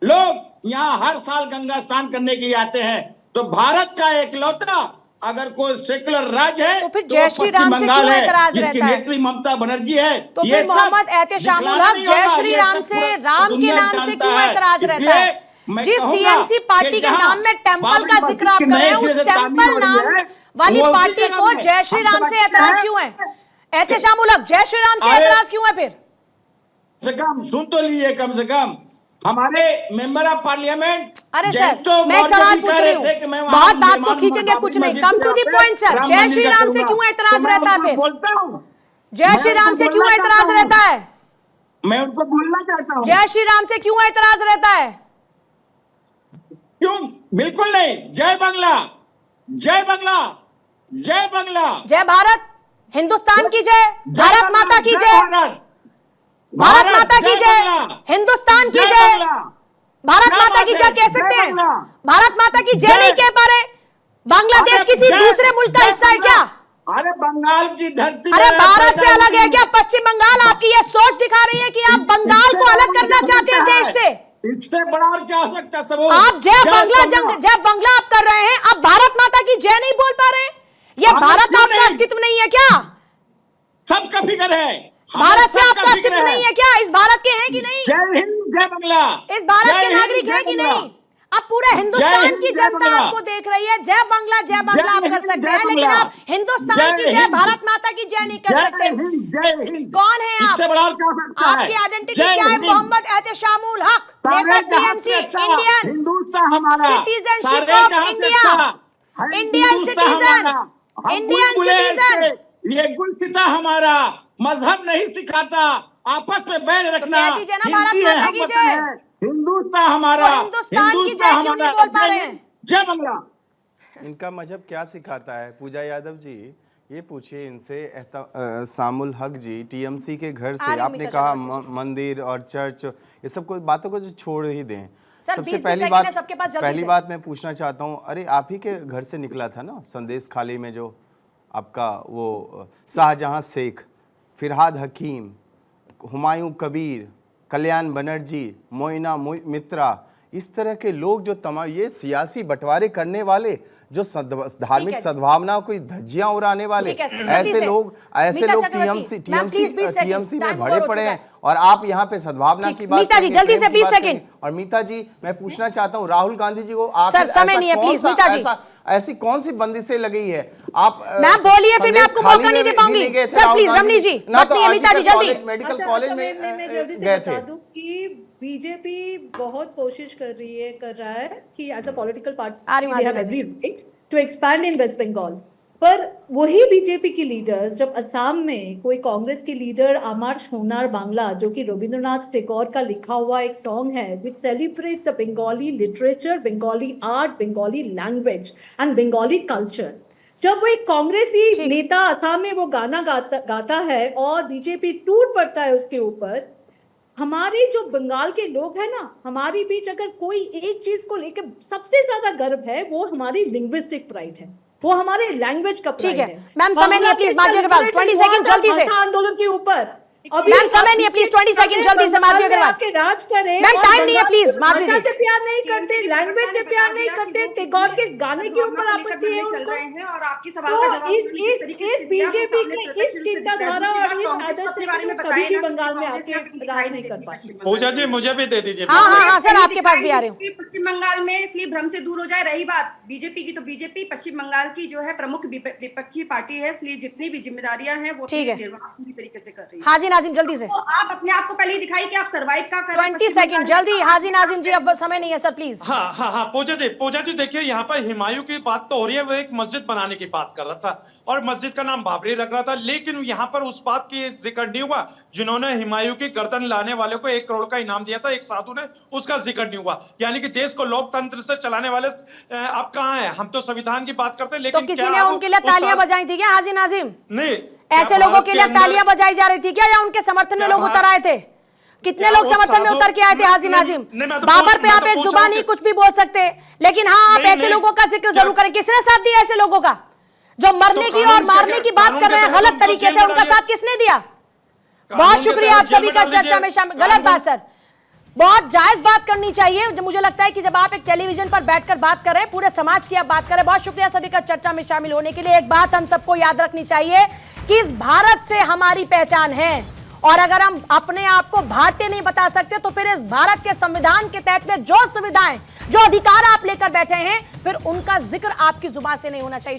लोग यहाँ हर साल गंगा स्नान करने के लिए आते हैं। तो भारत का एकलौता अगर कोई सेकुलर राज्य है तो फिर जय श्री राम से क्यों एतराज जिसकी रहता है? नेत्री ममता बनर्जी है। तो फिर मोहम्मद एहतेशामुल हक जय श्री राम से, राम के नाम से क्यों एतराज रहता है? जिस टीएमसी पार्टी के नाम में टेम्पल का जिक्र आप कर रहे हैं, उस टेम्पल नाम वाली पार्टी को जय श्री राम से एतराज क्यों है? एहतेशामुल हक, जय श्री राम से एतराज क्यों है फिर? कम से कम सुन तो लीजिए, कम से कम हमारे मेंबर ऑफ पार्लियामेंट। अरे सर, मैं एक सवाल पूछ रही हूँ, बहुत बात को खींचेंगे कुछ नहीं, come to the point sir. जय श्री राम से क्यों एतराज रहता है फिर? जय श्री राम से क्यों एतराज रहता है? मैं उनको बोलना चाहता हूँ, जय श्री राम से क्यों एतराज रहता है? क्यों? बिल्कुल नहीं। जय बांग्ला, जय बांग्ला, जय बांग्ला, जय भारत, हिंदुस्तान की जय, भारत माता की जय, भारत माता की जय, हिंदुस्तान की जय, भारत माता की जय कह सकते हैं? भारत माता की जय नहीं कह पा रहे? बांग्लादेश किसी दूसरे मुल्क का हिस्सा है क्या? अरे बंगाल की धरती, अरे भारत से अलग है क्या पश्चिम बंगाल? आपकी ये सोच दिखा रही है कि आप बंगाल को अलग करना चाहते हैं देश से। इससे बड़ा और क्या हो सकता है? आप जय बांग्ला आप कर रहे हैं, आप भारत माता की जय नहीं बोल पा रहे? ये भारत आपका अस्तित्व नहीं है क्या? सबका फिक्र है, भारत से आपका अस्तित्व नहीं है क्या? इस भारत के हैं कि नहीं? जय हिंद, जय बांग्ला, इस भारत के नागरिक हैं कि नहीं? अब पूरे हिंदुस्तान की जनता आपको देख रही है। जय बांग्ला आप कर सकते हैं, लेकिन आप हिंदुस्तान की जय, भारत माता की जय नहीं कर सकते। कौन है आप? आपकी आइडेंटिटी क्या है? मोहम्मद एहतेशामुल हक, नेता टीएमसी, इंडियन, हिंदुस्तान हमारा, citizenship of India, Indian citizen, हम इंडियन बुलबुले सिटीजन। ऐसे, ये गुलसिता हमारा मजहब नहीं सिखाता आपस में बैर रखना। कह दीजिए ना भारत हिंदी है, माता हम की वतन जय। है, हिंदुस्तान हमारा, तो हिंदुस्तान की जय क्यों नहीं बोल पा रहे हैं? जय बंगला। इनका मजहब क्या सिखाता है? पूजा यादव जी ये पूछिए इनसे। सामुल हक जी टीएमसी के घर से आपने कहा मंदिर और चर्च ये सब कुछ बातों को जो छोड़ ही दें। सबसे पहली बात मैं पूछना चाहता हूँ, अरे आप ही के घर से निकला था ना संदेश खाली में जो आपका वो शाहजहां शेख, फिरहाद हकीम, हुमायूं कबीर, कल्याण बनर्जी, मोइना मित्रा, इस तरह के लोग जो तमाम ये सियासी बंटवारे करने वाले, जो धार्मिक सद्भावनाओं की धज्जियां उड़ाने वाले, ऐसे लोग टीएमसी में भरे पड़े हैं और आप यहाँ पे सद्भावना की बात मीता जी जल्दी से 20 सेकंड। और मीता जी मैं पूछना चाहता हूँ राहुल गांधी जी को सर समय नहीं है प्लीज मीता जी। ऐसी कौन सी बंदिशें लगी है? आप मैम बोलिए फिर मैं आपको मौका नहीं दे पाऊंगी। सर प्लीज रमनीश जी बात नहीं है मीता जी जल्दी। मेडिकल कॉलेज में जल्दी से बता दूं कि बीजेपी बहुत कोशिश कर रहा है कि as a political party to expand in West Bengal, पर वही बीजेपी की लीडर्स जब असम में कोई कांग्रेस की लीडर अमर सोनार बांग्ला, जो कि रविंद्रनाथ टैगोर का लिखा हुआ एक सॉन्ग है which celebrates the Bengali literature, Bengali art, Bengali language and Bengali culture, जब वो एक कांग्रेसी नेता असम में वो गाना गाता है और बीजेपी टूट पड़ता है उसके ऊपर, हमारे जो बंगाल के लोग हैं ना, हमारे बीच अगर कोई एक चीज को लेकर सबसे ज्यादा गर्व है वो हमारी लिंग्विस्टिक प्राइड है, वो हमारे लैंग्वेज का प्राइड है। मैम समय नहीं है प्लीज माधवी अग्रवाल 20 सेकंड जल्दी से। आंदोलन के ऊपर मैम समय नहीं है प्लीज 20 सेकंड जल्दी से माधवी अग्रवाल। आपके राज करें मैम टाइम नहीं है प्लीज माधवी जी। से प्यार नहीं करते, लैंग्वेज से प्यार नहीं करते, टैगोर के गाने के ऊपर आपत्ति है चल रहे हैं और आपकी सवाल तो का जवाब इस बीजेपी के इस चिंताधारा और इस आदर्श से कभी भी बंगाल में आके राज नहीं कर पाए। पूजा जी मुझे भी दे दीजिए। हाँ सर आपके पास भी आ रहे हूँ। पश्चिम बंगाल में इसलिए भ्रम से दूर हो जाए। रही बात बीजेपी की, तो बीजेपी पश्चिम बंगाल की जो है प्रमुख विपक्षी पार्टी है, इसलिए जितनी भी जिम्मेदारियां हैं वो निर्वाह पूरी तरीके से कर रही है। हाजी नाजिम जल्दी से। आप अपने आप को पहले ही दिखाई कि आप सर्वाइव का कर रहे हैं। 20 सेकंड जल्दी हाजी नाजिम जी, अब समय नहीं है सर प्लीज। हाँ पूजा जी देखिए यहाँ पर हुमायूं की बात तो हो रही है, वो एक मस्जिद बनाने की बात कर रहा था और मस्जिद का नाम बाबरी रख रहा था, लेकिन यहाँ पर उस बात की जिक्र नहीं हुआ जिन्होंने हुमायूं की गर्दन लाने वाले को 1 करोड़ का इनाम दिया था, एक साधु ने, उसका जिक्र नहीं हुआ। यानी कि देश को लोकतंत्र से चलाने वाले अब कहाँ है? हम तो संविधान की बात करते हैं, लेकिन तो किसी ने उनके लिए तालियां बजाई थी क्या हाजी नाजिम? नहीं, ऐसे लोगों के लिए तालियां बजाई जा रही थी क्या, या उनके समर्थन में लोग उतर आए थे? कितने लोग समर्थन में उतर के आए थे हाजी नाजिम? बाबर पे आप एक जुबान ही कुछ भी बोल सकते, लेकिन हाँ आप ऐसे लोगों का जिक्र जरूर करें। किसने साथ दिया ऐसे लोगों का जो मरने की और मारने की बात कर रहे हैं गलत तरीके से? उनका साथ किसने दिया? बहुत शुक्रिया आप सभी का चर्चा में शामिल। गलत बात सर, बहुत जायज बात करनी चाहिए। मुझे लगता है कि जब आप एक टेलीविजन पर बैठकर बात कर रहे हैं, पूरे समाज की आप बात कर रहे हैं। बहुत शुक्रिया सभी का चर्चा में शामिल होने के लिए। एक बात हम सबको याद रखनी चाहिए कि इस भारत से हमारी पहचान है, और अगर हम अपने आप को भारतीय नहीं बता सकते तो फिर इस भारत के संविधान के तहत में जो सुविधाएं, जो अधिकार आप लेकर बैठे हैं, फिर उनका जिक्र आपकी जुबान से नहीं होना चाहिए।